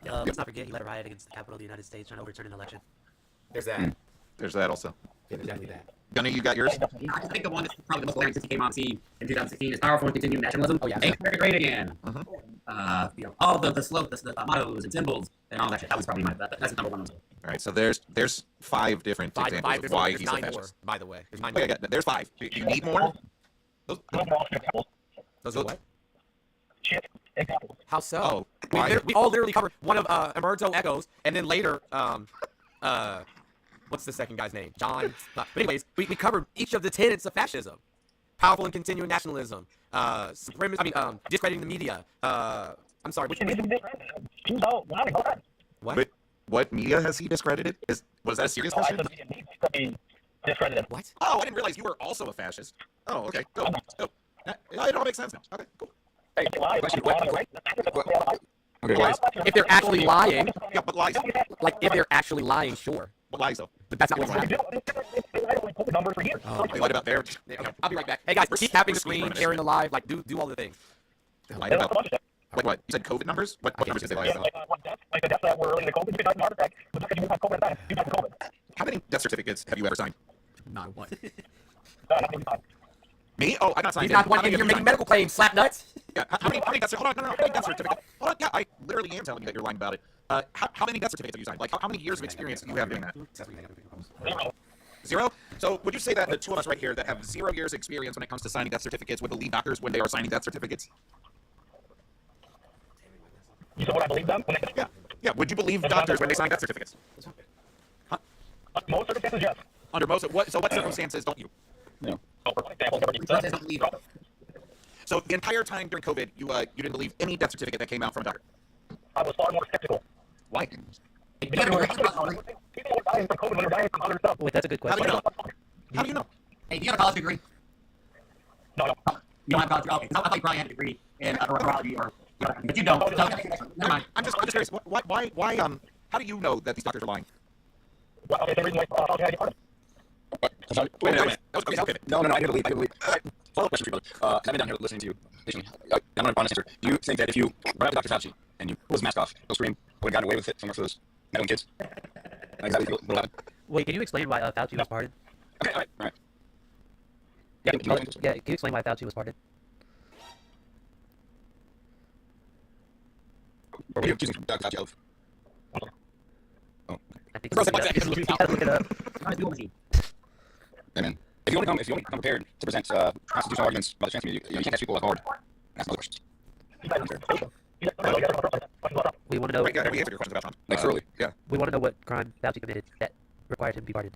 Let's not forget he led a riot against the Capitol of the United States trying to overturn an election. There's that. There's that also. Yeah, there's definitely that. Gunny, you got yours? I think the one that's probably the most glaring since he came on the scene in 2016 is powerful and continued nationalism. Oh, yeah. Make America great again. Mhm. All the mottos and symbols and all that shit. That was probably that's number one. All right, so there's 5 different examples of why There's he's a 9 more, fascist. by the way. There's 9 Okay, more. there's 5. Do you need more? Those are all examples. Those are what? Shit. Examples. How so? Oh, we, why? we all literally covered one of Umberto Eco's, and then later, what's the second guy's name? John. But anyways, we covered each of the tenets of fascism: powerful and continuing nationalism, discrediting the media. I'm sorry. Which needs to be discredited. Choose out. Go ahead. What? But what media has he discredited? Was that a serious I question? said it needs to be discredited. What? Oh, I didn't realize you were also a fascist. Oh, okay. Go. It all makes sense now. Okay, cool. Hey, lie. Okay, guys. If they're actually lying, Yeah, but lies. like if they're actually lying, sure. What lies though? But that's not what's happening. Numbers for years. Oh, They lied about their. okay, I'll be right back. Hey guys, keep tapping the screen, sharing the live, like do all the things. They lied about. Like what? You said COVID numbers? What numbers did they lie about? Like the deaths that were related to COVID, you died from heart attack, but just because you have COVID at you died from COVID. How many death certificates have you ever signed? Not one. Me? Oh, I'm not signed. He's not one. You're making medical claims. Slap nuts. Yeah. How many death certificates? Hold on, no, how many death certificates? Hold on. Yeah, I literally am telling you that you're lying about it. How many death certificates have you signed? Like, how many years of experience do you have doing that? 0? So would you say that the two of us right here that have 0 years experience when it comes to signing death certificates would believe doctors when they are signing death certificates? You said what I believe them? When they... Yeah. Yeah. Would you believe doctors when they sign death certificates? Huh? Most circumstances, yes. Under most of what? So what circumstances don't you? No. For example, So the entire time during COVID, you didn't believe any death certificate that came out from a doctor. I was far more skeptical. Why? People were dying from COVID when they were dying from other stuff. Wait, that's a good How do question. you know? How do you know? Hey, do you have a college degree? No. You don't have a college degree? Okay, so I thought you probably had a degree in urology or... But you don't. So, never mind. I'm just curious. Why? How do you know that these doctors are lying? Well, okay, same reason why I get part of it. Wait a minute. That was okay. No, I didn't believe. Follow-up question for you, brother. I've been down here listening to you patiently. I'm not an honest answer. Do you think that if you went up to Dr. Fauci and you pulled his mask off, he'll scream, would have gotten away with it somewhere for those meddling kids? Exactly what happened. Wait, can you explain why Fauci was pardoned? Okay, all right. Yeah, can you explain why Fauci was pardoned? Or were you accusing Dr. Fauci of? I think it's you gotta look it up. Hey, man. If you only come prepared to present constitutional arguments about the trans community, you can't catch people off guard. That's another question. We want to know. We answered your questions about Trump. Like, thoroughly. Yeah. We want to know what crime Fauci committed that required him to be pardoned.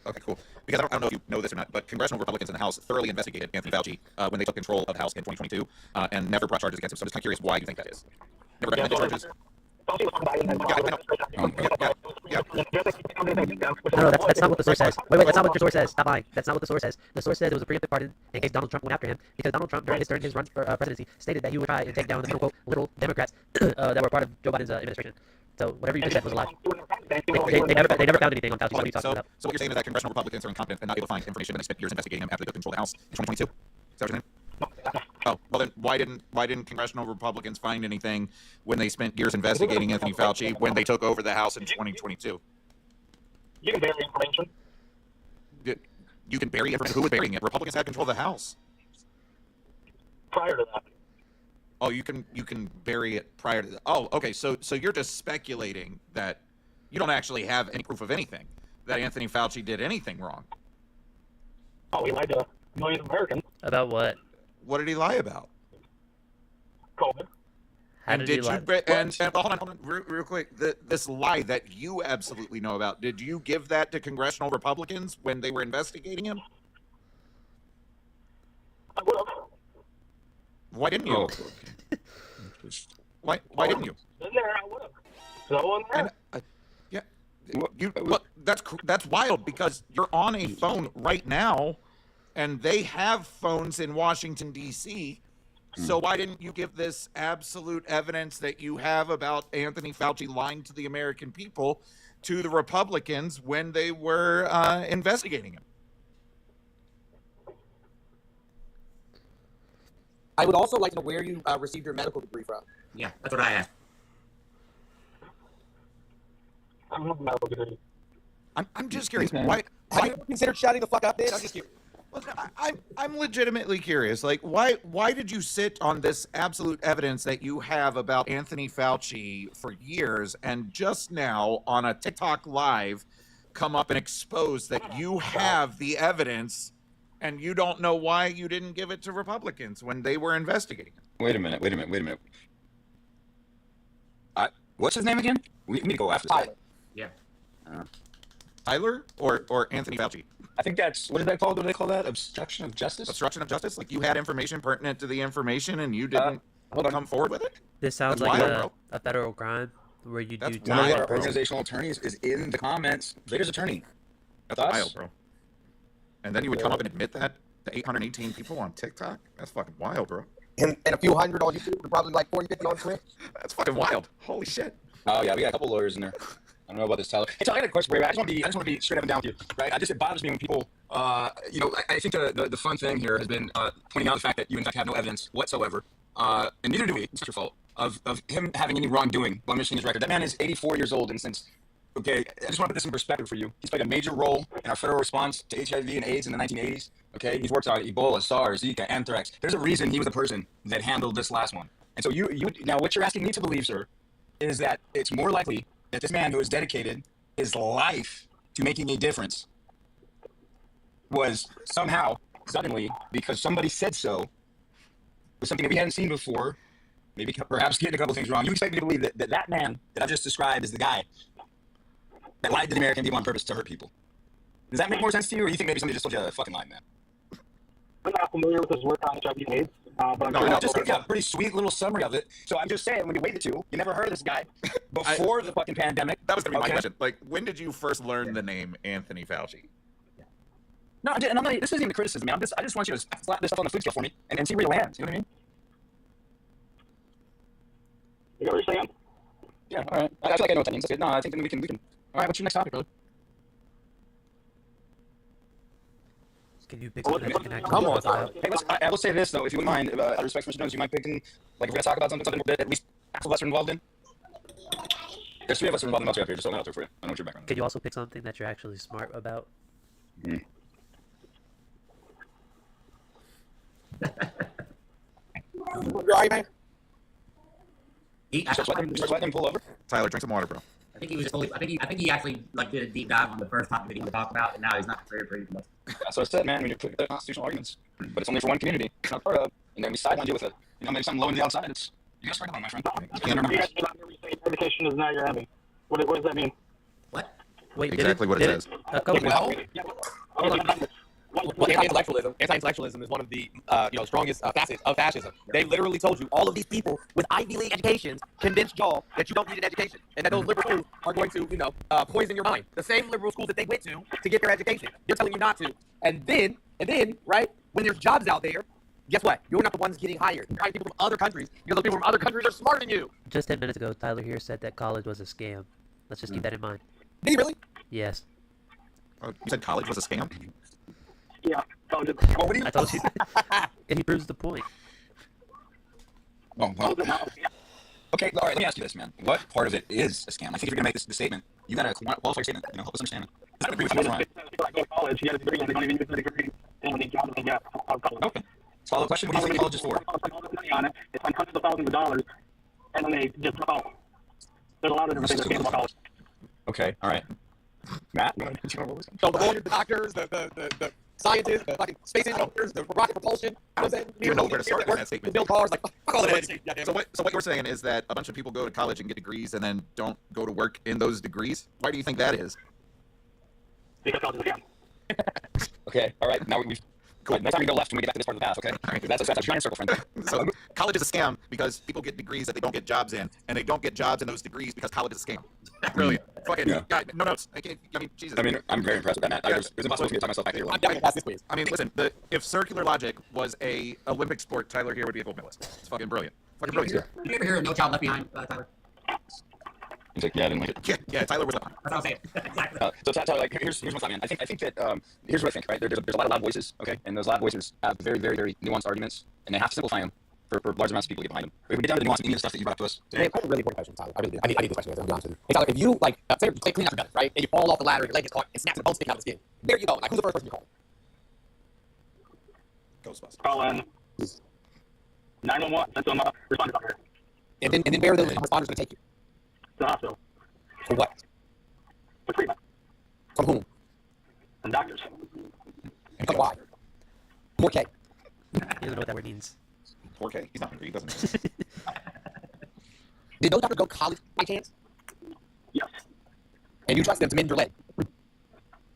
Okay, cool. Because I don't know if you know this or not, but congressional Republicans in the House thoroughly investigated Anthony Fauci when they took control of the House in 2022 and never brought charges against him. So I'm just kind of curious why you think that is. Never recommended charges. No, that's not what the source says. Wait, that's not what your source says. Stop lying. That's not what the source says. The source says it was a preemptive pardon in case Donald Trump went after him because Donald Trump during his run for presidency stated that he would try and take down the quote liberal Democrats that were part of Joe Biden's administration. So whatever you just said was a lie. They never found anything on Fauci. So what are you talking about? So what you're saying is that congressional Republicans are incompetent and not able to find information when they spent years investigating him after they took control of the House in 2022? Is that what you're saying? Oh, well then why didn't congressional Republicans find anything when they spent years investigating Anthony Fauci when they took over the House in 2022? You can bury information. You can bury information. Who was burying it? Republicans had control of the House. Prior to that. Oh, you can bury it prior to that. Oh, okay. So you're just speculating that you don't actually have any proof of anything that Anthony Fauci did anything wrong. Oh, he lied to millions of Americans. About what? What did he lie about? COVID. How did he lie? And hold on, real quick. This lie that you absolutely know about, did you give that to congressional Republicans when they were investigating him? I would have. Why didn't you? Why didn't you? In there, I would have. So in there. And, yeah. That's wild because you're on a phone right now, and they have phones in Washington D.C. So why didn't you give this absolute evidence that you have about Anthony Fauci lying to the American people to the Republicans when they were investigating him? I would also like to know where you received your medical degree from. Yeah, that's what I asked. I don't have a medical degree. I'm just curious. Why Have you ever considered shutting the fuck up, dude? I'm just curious. Well, I'm legitimately curious. Like, why did you sit on this absolute evidence that you have about Anthony Fauci for years, and just now on a TikTok live, come up and expose that you have the evidence, and you don't know why you didn't give it to Republicans when they were investigating it? Wait a minute. What's his name again? We need to go after this. Yeah. Tyler or Anthony Fauci? I think that's, what is that called? What do they call that? Obstruction of justice? Obstruction of justice? Like you had information pertinent to the information and you didn't come forward with it? This sounds That's like wild, a federal crime where you That's do One of wild, our bro. organizational attorneys is in the comments. Vader's attorney. That's wild, bro. And then you would come up and admit that to 818 people on TikTok? That's fucking wild, bro. And a few hundred on YouTube, and probably like 40, 50 on Twitch. That's fucking wild. Holy shit. Oh, yeah, we got a couple lawyers in there. I don't know about this, Tyler. Hey, Tyler, I got a question for you. I just want to be straight up and down with you, right? It bothers me when people, I think the fun thing here has been pointing out the fact that you, in fact, have no evidence whatsoever, and neither do we, it's not your fault, of him having any wrongdoing while mentioning his record. That man is 84 years old, and since, okay, I just want to put this in perspective for you. He's played a major role in our federal response to HIV and AIDS in the 1980s, okay? He's worked on Ebola, SARS, Zika, anthrax. There's a reason he was the person that handled this last one. And so now what you're asking me to believe, sir, is that it's more likely that this man who has dedicated his life to making a difference was somehow, suddenly, because somebody said so, was something that we hadn't seen before, maybe perhaps getting a couple things wrong. You expect me to believe that man that I've just described is the guy that lied to the American people on purpose to hurt people. Does that make more sense to you, or you think maybe somebody just told you a fucking lie, man? I'm not familiar with his work on HIV and AIDS. But I'm just a pretty sweet little summary of it. So I'm just saying, when you wait you never heard of this guy before the fucking pandemic. That was going to be my question. Like, when did you first learn the name Anthony Fauci? No, and I'm not, this isn't even a criticism, man. I just want you to slap this stuff on the food scale for me and see where you land. You know what I mean? You know what you're saying? Yeah, all right. I feel like I know what that means. Okay, no, I think we can. All right, what's your next topic, brother? Can you pick something that can actually Come on, Tyler. Hey, I will say this, though, if you wouldn't mind, out of respect for Mr. Jones, you might pick in, like, if we're going to talk about something that at least half of us are involved in. There's 3 of us are involved in up here, just throwing it out there for you. I know what your background is. Can you also pick something that you're actually smart about? Mm. You all right, man? Start sweating, pull over. Tyler, drink some water, bro. I think he was just fully, I think he actually like did a deep dive on the first topic that he wanted to talk about, and now he's not prepared for anything else. That's what I said, man. When you put the constitutional arguments, but it's only for one community, it's not part of, and then we side one deal with it. You know, maybe something low on the outside. It's you got to strike along, my friend. Education is not your enemy. What does that mean? What? Wait, Exactly what it says. Well, anti-intellectualism is one of the strongest facets of fascism. They literally told you all of these people with Ivy League educations convinced y'all that you don't need an education and that those liberal schools are going to poison your mind. The same liberal schools that they went to get their education, they're telling you not to. And then right when there's jobs out there, guess what? You're not the ones getting hired. You're hiring people from other countries because those people from other countries are smarter than you. Just 10 minutes ago, Tyler here said that college was a scam. Let's just keep that in mind. Did he really? Yes. You said college was a scam? Yeah. I told you. And he proves the point. Oh, well. Okay, all right, let me ask you this, man. What part of it is a scam? I think if you're going to make this statement, you got to qualify your statement, help us understand it. I don't agree with you, Ryan. People that go to college, you get a degree, and they don't even use the degree. They don't need jobs, and get out of college. Okay. Follow-up question, what do you think college is for? Spend all this money on it, they spend hundreds of thousands of dollars, and then they just drop out. There's a lot of different things that scam about college. Okay, all right. Matt? So the lawyers, the doctors, the scientists, the fucking space engineers, the rocket propulsion. I was saying, You know where to start in that statement. build cars, like fuck all of that. So what you're saying is that a bunch of people go to college and get degrees and then don't go to work in those degrees? Why do you think that is? Because college is a scam. Okay, all right, now we've... Cool. Next time we go left when we get back to this part of the path, okay? All right. That's a giant circle, friend. So college is a scam because people get degrees that they don't get jobs in, and they don't get jobs in those degrees because college is a scam. Brilliant. Fucking no notes. Jesus. I mean, I'm very impressed with that, Matt. There's impossible for me to tie myself back here. I'm definitely pass this quiz. I mean, listen, if circular logic was a Olympic sport, Tyler here would be a gold medalist. It's fucking brilliant. Fucking brilliant. Did you ever hear of No Child Left Behind, Tyler? He's like, yeah, I didn't like it. Yeah, Tyler was up. That's what I'm saying. Exactly. So Tyler, like, here's my thought, man. I think that here's what I think, right? There's a lot of loud voices, okay, and those loud voices have very, very, very nuanced arguments, and they have to simplify them for large amounts of people to get behind them. If we get down to the nuance and the stuff that you brought up to us today. That's a really important question, Tyler. I really do. I need this question, guys. I'm honest with you. Hey, Tyler, if you say you clean out your belly, right, and you fall off the ladder and your leg gets caught and snaps the bone sticking out of the skin, there you go. Like, who's the first person you call? Ghostbusters. Calling 911. That's what responders out here. And then where are those responders going to take you? To the hospital. For what? For treatment. From whom? And doctors. And why? 4K. He doesn't know what that word means. 4K? He's not hungry. He doesn't. Did those doctors go to college by chance? Yes. And you trust them to mend your leg,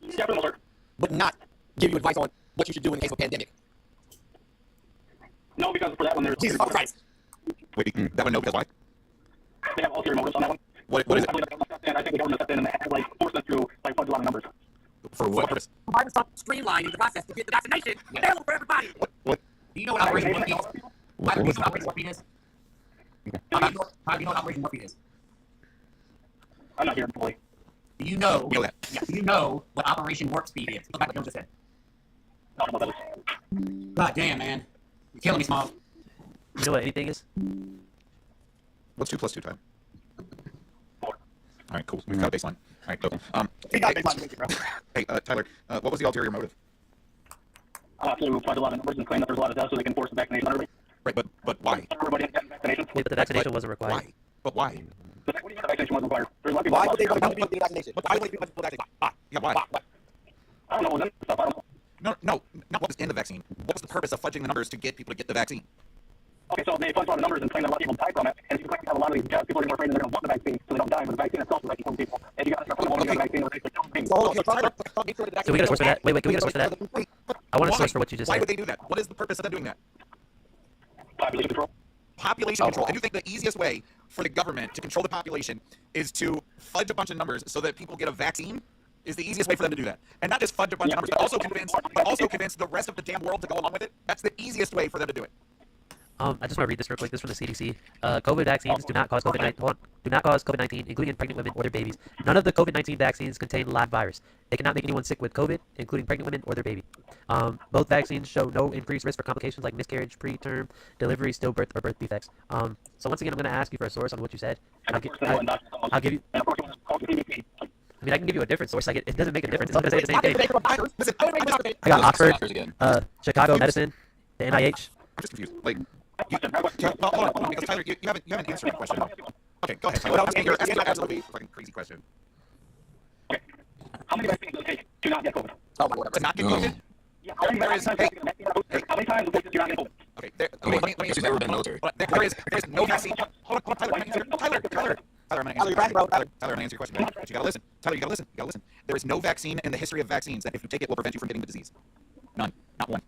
Yeah, for the most part. but not give you advice on what you should do in the case of a pandemic? No, because for that one, there's... Jesus fucking Christ. Wait, that one no, because why? They have ulterior motives on that one. What is it? I think the government stepped in and they had, forced us to, fudge a lot of numbers. For what purpose? Providing some streamlining the process to get the vaccination available for everybody. What? Do you know what Operation Warp Speed is? Do you know what Operation Warp Speed is? How do you know what Operation Warp Speed is? I'm not hearing fully. you know? You know that. Yeah, do you know what Operation Warp Speed is? Look back what Joe just said. God damn, man. You're killing me, Small. You know what anything is? What's 2 plus 2 time? 4. All right, cool. We've got a baseline. All right, cool. Hey, Tyler, what was the ulterior motive? To find a lot of numbers and claim that there's a lot of deaths so they can force the vaccination on everybody. Right, but why? Everybody has to get vaccination. Yeah, but the vaccination wasn't required. Why? But why? What do you mean the vaccination wasn't required? There's a lot of people. Why would they want to get the vaccination? Why would they want to get the vaccination? Why? Yeah, why? I don't know what stuff. I don't know. No, not what was in the vaccine. What was the purpose of fudging the numbers to get people to get the vaccine? Okay, so they fudge a lot of numbers and claim that a lot of people die from it. And if you claim to have a lot of these deaths, people are more afraid that they're going to want the vaccine, so they don't die. But the vaccine itself is actually killing people. And you got to start putting the vaccine or things. Can we get a source for that? Wait, can we get a source for that? I want a source for what you just Why said. would they do that? What is the purpose of them doing that? Population control. Population control. And you think the easiest way for the government to control the population is to fudge a bunch of numbers so that people get a vaccine? Is the easiest way for them to do that. And not just fudge a bunch of numbers, but also convince the rest of the damn world to go along with it. That's the easiest way for them to do it. I just want to read this real quick. This is from the CDC. COVID vaccines do not cause COVID-19. Do not cause COVID-19, including in pregnant women or their babies. None of the COVID-19 vaccines contain live virus. They cannot make anyone sick with COVID, including pregnant women or their baby. Both vaccines show no increased risk for complications like miscarriage, preterm delivery, stillbirth, or birth defects. So once again, I'm going to ask you for a source on what you said. I'll give you. I mean, I can give you a different source. Like it doesn't make a difference. It's all going to say the same thing. I got Oxford, Chicago Medicine, the NIH. I'm just confused. Like, hold on, because Tyler, you haven't answered the question. Okay, go ahead, Tyler. You're asking an absolutely fucking crazy question. Okay. How many vaccines does it take to not get COVID? Oh my God. To not get COVID? Yeah, how many times does it take to not get COVID? Okay, let me answer that. There's no vaccine. Hold on, Tyler, I'm going to answer your question. But you gotta listen. Tyler, you gotta listen. There is no vaccine in the history of vaccines that if you take it will prevent you from getting the disease. None. Not one.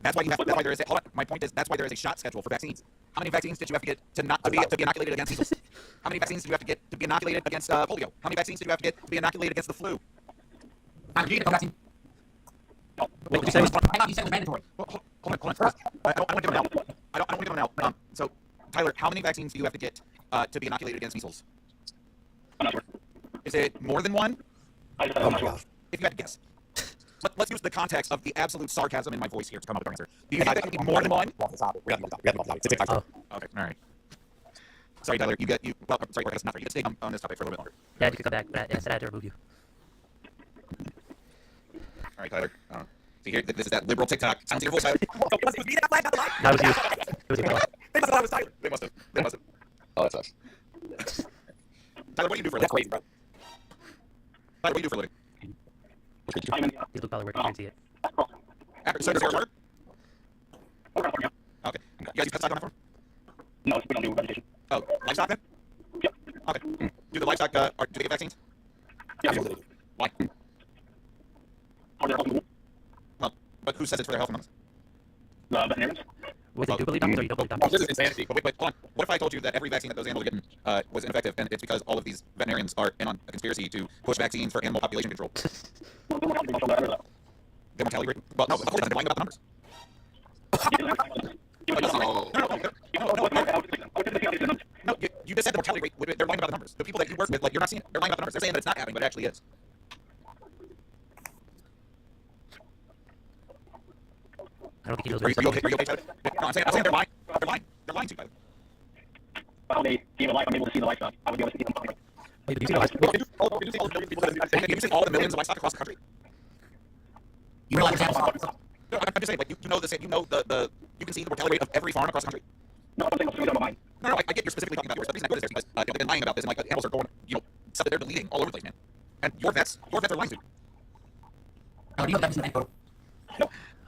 That's why there is my point is that's why there is a shot schedule for vaccines. How many vaccines did you have to get to be inoculated against measles? How many vaccines did you have to get to be inoculated against polio? How many vaccines did you have to get to be inoculated against the flu? Did you get the vaccine? Wait, you said it was I thought you said it was mandatory. Hold on. I don't want to give them out. I don't want to give them out. So, Tyler, how many vaccines do you have to get to be inoculated against measles? I'm not sure. Is it more than one? I'm not sure. If you had to guess. Let's use the context of the absolute sarcasm in my voice here to come up with an answer. Do you think that could be more than one? Okay, all right. Sorry, Tyler. Sorry, Marcus, not for you. You can stay on this topic for a little bit longer. Yeah, you could come back. But I said I had to remove you. All right, Tyler. See here, this is that liberal TikTok. Sounds your voice, Tyler. It was me that flagged out the light. No, it was you. It was you. They must have thought it was Tyler. They must have. Oh, that sucks. Tyler, what do you do for a That's living? crazy, bro. Tyler, what do you do for a living? I'm in You look probably working. You can see it. So does yours work? the Okay. You guys use pesticide on that farm? No, we don't do vegetation. Oh, livestock then? Yep. Okay. Do the livestock, do they get vaccines? Yeah. Why? For their health. Well, but who says it's for their health and wellness? The veterinarians. Wait, they do believe doctors or you don't believe Oh, doctors? this is insanity. But wait, hold on. What if I told you that every vaccine that those animals are getting was ineffective, and it's because all of these veterinarians are in on a conspiracy to push vaccines for animal population control? The mortality rate? Well, no, of course, they're lying about the numbers. No, you just said the mortality rate. They're lying about the numbers. The people that you work with, like, you're not seeing it. They're lying about the numbers. They're saying that it's not happening, but it actually is. I don't think he knows Are what you he's okay? talking Are you okay, Tyler? No, I'm saying they're lying. They're lying. They're lying to you, Tyler. How they see the life, I'm able to see the livestock. I would be able to see them. about. Wait, did you see the live? Have you seen all the millions of livestock across the country? You realize what's happening? No, I'm just saying, like, you know the same. You know you can see the mortality rate of every farm across the country. No, I'm saying about mine. No, I get you're specifically talking about yours. The reason I put this there is because they've been lying about this, and like the animals are going, stuff that they're deleting all over the place, man. And your vets are lying to you. Oh, do you know that's an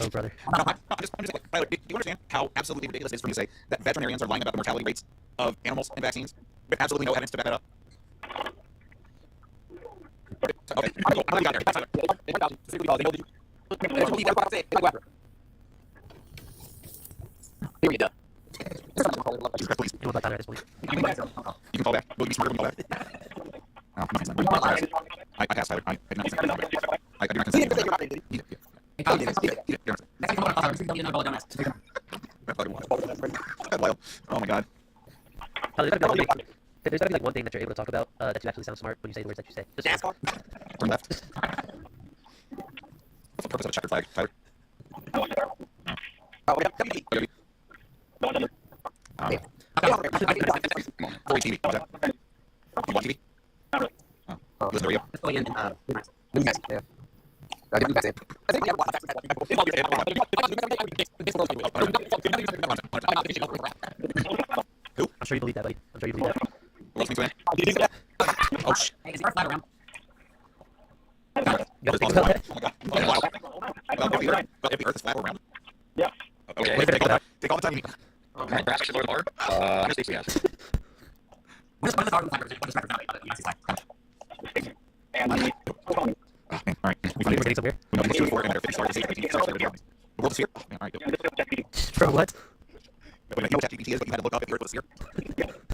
Oh, brother. No, I'm just saying, like, Tyler, do you understand how absolutely ridiculous it is for me to say that veterinarians are lying about the mortality rates of animals and vaccines with absolutely no evidence to back that up? Okay, I'm gonna go there. That's Tyler. Here you go. Jesus Christ, please. You know about that at this point. You can call back. Will you be smarter when you call back? No, I'm not consent. I passed, Tyler. I did not consent. I do not consent. Eat it. Oh my God. There's gotta be like one thing that you're able to talk about that you actually sound smart when you say the words that you say. Just NASCAR. Turn left. What's the purpose of a checkered flag, Tyler? Oh, yeah. WB. Fully TV. What's that? You watch TV? Oh, listen to radio. Who? I'm sure you believe that, buddy. I'm sure you believe that. What's me saying? Oh, shit. Hey, it's flat around. What is possible? Oh, my God. Wow. Well, if the Earth is flat or round. Yeah. Okay. Take all the time you need. Alright, perhaps I should lower the bar. How many states do we have? What is the hard flat version? What is flat version? All right. We We're getting somewhere. know it's 2 4 and matter 50 stars. The world is sphere. All right. For what? Wait, you know what ChatGPT is, but you had to look up if the Earth was a sphere.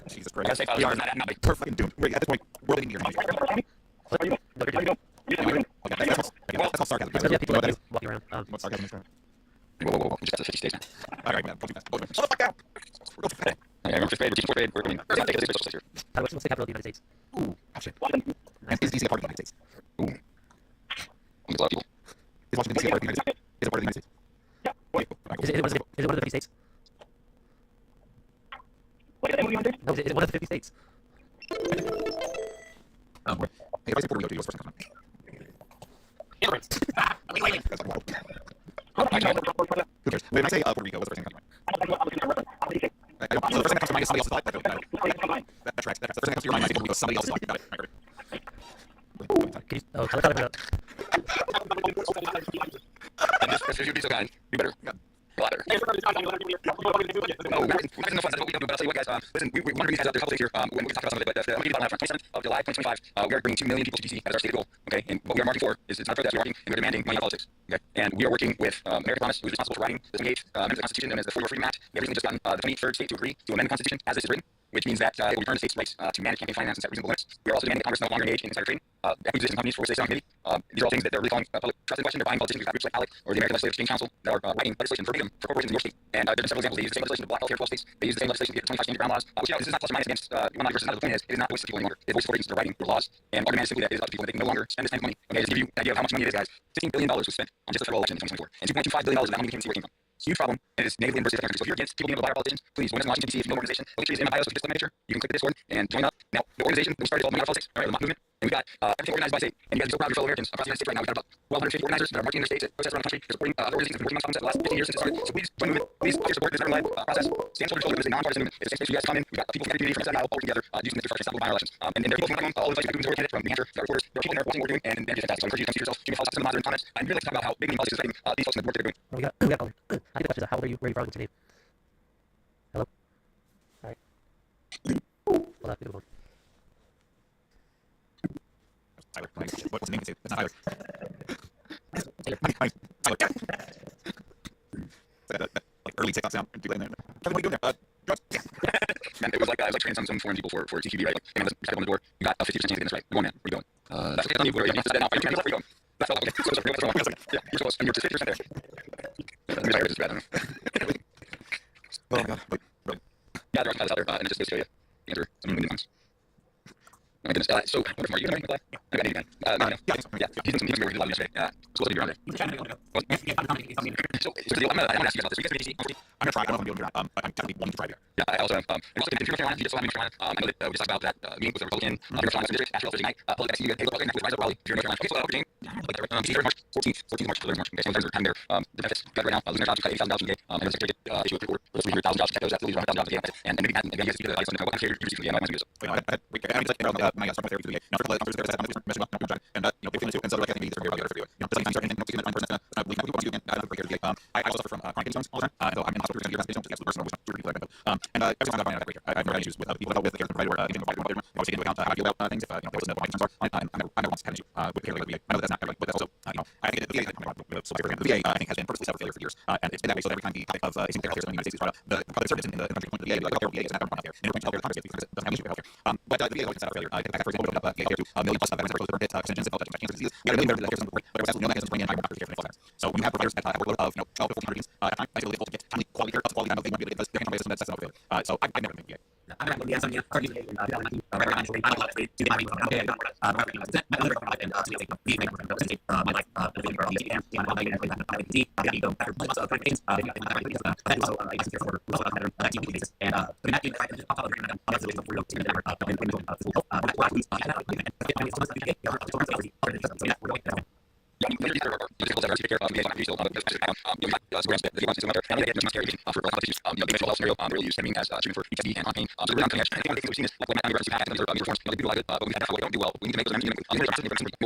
Jesus I gotta Christ. say, we are not big. We're fucking doomed. Wait, at this point, we're living near money. What? No, you're doing. Anyway, okay, that's called sarcasm. Because you have people You know like what you walking around. What's sarcasm is? Whoa. We just got to 50 states now. All right, man. Don't do that. Shut the fuck down. We're going to Okay, remember 5th grade, we're teaching 4th grade, we're going to take a social here. What's the capital of the United States? Ooh, shit. And is DC a part of the United States? Ooh. There's a lot of people. Is Washington DC a part of the United States? Is it part of the United States? Wait, Is it one of the 50 states? No, is it one of the 50 states? Hey, if I say Puerto Rico to you, what's the first thing that comes to mind? That's like, wow. Who cares? When I say Puerto Rico, what's the first thing that comes to mind? I don't. So the first thing that comes to mind is somebody else's thought. That tracks. That's the first thing that comes to your mind. I say Puerto Rico is somebody else's thought. Got it. Can you, oh, tell me about And just you'd be so kind, you better. A lot better. No, we're having no fun. That's what we don't do. But I'll tell you what, guys. Listen, we want to bring these guys out. There's a couple days here. When we can talk about some of it. But I'm going to give you about 27th of July, 2025. We are bringing 2 million people to DC. That is our stated goal. Okay, and what we are marching for is it's not protest. We're marching and we're demanding money in politics. Okay, and we are working with America Promise, who is responsible for writing the 28th amendment to the Constitution, known as the For Your Freedom Act. We have recently just gotten the 23rd state to agree to amend the Constitution as this is written, which means that it will return the state's rights to manage campaign finance and set reasonable limits. We are also demanding that Congress no longer engage in insider trading, acquisition companies for which they sit on committee. These are all things that they're really calling public trust in question. They're buying politicians. We've got groups like ALEC or the American Legislative Exchange Council that are writing legislation verbatim for corporations in your state. And there have been several examples. They use the same legislation to block healthcare in 12 states. They use the same legislation to get 25 standard ground laws. Which, this is not plus or minus against one versus another. The point is, it is not voice of people any longer. It is voice of corporations that are writing your laws. And our demand is simply that it is up to people that they can no longer spend this kind of money. Okay, just to give you an idea of how much money it is, guys. $15 billion was spent on just the federal election in 2024. And $2.25 billion of that money we can't see where it came from. Huge problem, and it's natively inversely affected. So if you're against people being able to buy our politicians, please join us in Washington, D.C. If you know organization, the link tree is in my bio, so if you just click on the picture, you can click the Discord and join up. Now, the organization that we started is called Money Out Politics, all right, the Mott movement, and we got everything organized by state. And you guys are so proud of your fellow Americans across the United States right now. We've got about 1,250 organizers that are marching in their states, protests around the country, supporting other organizations that have been working on something for the last 15 years since it started. So please join the movement. Please put your support. This is never led process. Stand shoulder to shoulder. This is a nonpartisan movement. It's a safe space for you guys to come in. We've got people from every community from inside and out all working together, using the infrastructure to stop by our elections. And there are people from all the places, candidate from New Hampshire, got reporters. There are people in there watching what we're doing, and they're fantastic. So I encourage you to come see for yourself. Jimmy Hall's some of the comments. I'd really like to talk about how big name politics is affecting these folks and the work that they're doing. Well, we got caller. I think the question is, how old are you? Where are you from? What's your name? Hello? All right. Hold on, give me one. Tyler, what's the name? It's not Tyler. Tyler. That early TikTok sound. Kevin, what are you doing there? Man, it was like training some foreign people for TTV, right? Like, hey, man, let's on the door. You got a 50% chance of getting this right. Go on, man. Where are you going? That's okay. Tell me where you going. Now, where are you going? That's all. Okay. So, yeah, you're supposed to. You're 50% there. Let me try to bad. Oh my God. Wait. Yeah, there are guys out there, and it just goes to you. Answer some new ones. Oh my goodness. So, what are you going to reply? Okay, maybe again. No. Yeah, he's doing some work yesterday. So, what's around there? So, I'm going to ask you about this. I'm going to try. I don't know if I'm doing it or not. I'm definitely wanting to try there. Yeah, I also am. And also, if you're North Carolina, you just saw me in North Carolina. I know that we just talked about that meeting with the Republican North Carolina district after Thursday night. Public access, you guys, hey, look, next Rise Up Raleigh. If you're in North Carolina, okay, so Jane, March 14th March, okay, so they're there. The benefits, got right now, losing their jobs, cut $80,000 a day, and the secretary did issue a report for 300,000 jobs, that's losing 100,000 jobs a day, and maybe that, and then you guys get the advice on what kind of care you're receiving, yeah, my years. Wait, no, I just like, my start therapy today. Now, for the Thursday, I'm measuring up, and they feel it too, and so I think maybe they're very good. Just like I'm starting to see that one person that's believe that people want to do, and I don't break here. I also suffer from chronic kidney stones all the time, so I'm in hospital for kidney stones, the person always super people and every time I find out that I've never had issues with people that dealt with the care provider or even the provider. I always take into account how I feel about things. If there wasn't a concerns are, I never once had an issue with care like the VA. I know that's not but that's also I think the VA the VA I think has been purposely set up failure for years, and it's been that way so that every time the topic of a single care in the United States is brought up, the public service in the country point of the VA, like VA is not healthcare, and point healthcare Congress because it doesn't have an issue with healthcare. But the VA always set up failure. For example, we opened up VA care to $1 million plus veterans for hit extensions of cancer diseases. We had $1 million veterans that care but there was absolutely no mechanism to bring in high doctors care for medical centers. So when you have providers that have a workload of 12 to 1,400 teams at a time, I feel able to get timely quality care up to quality time of the money because they're handling that's not failure. So I never think VA. I'm We need to make those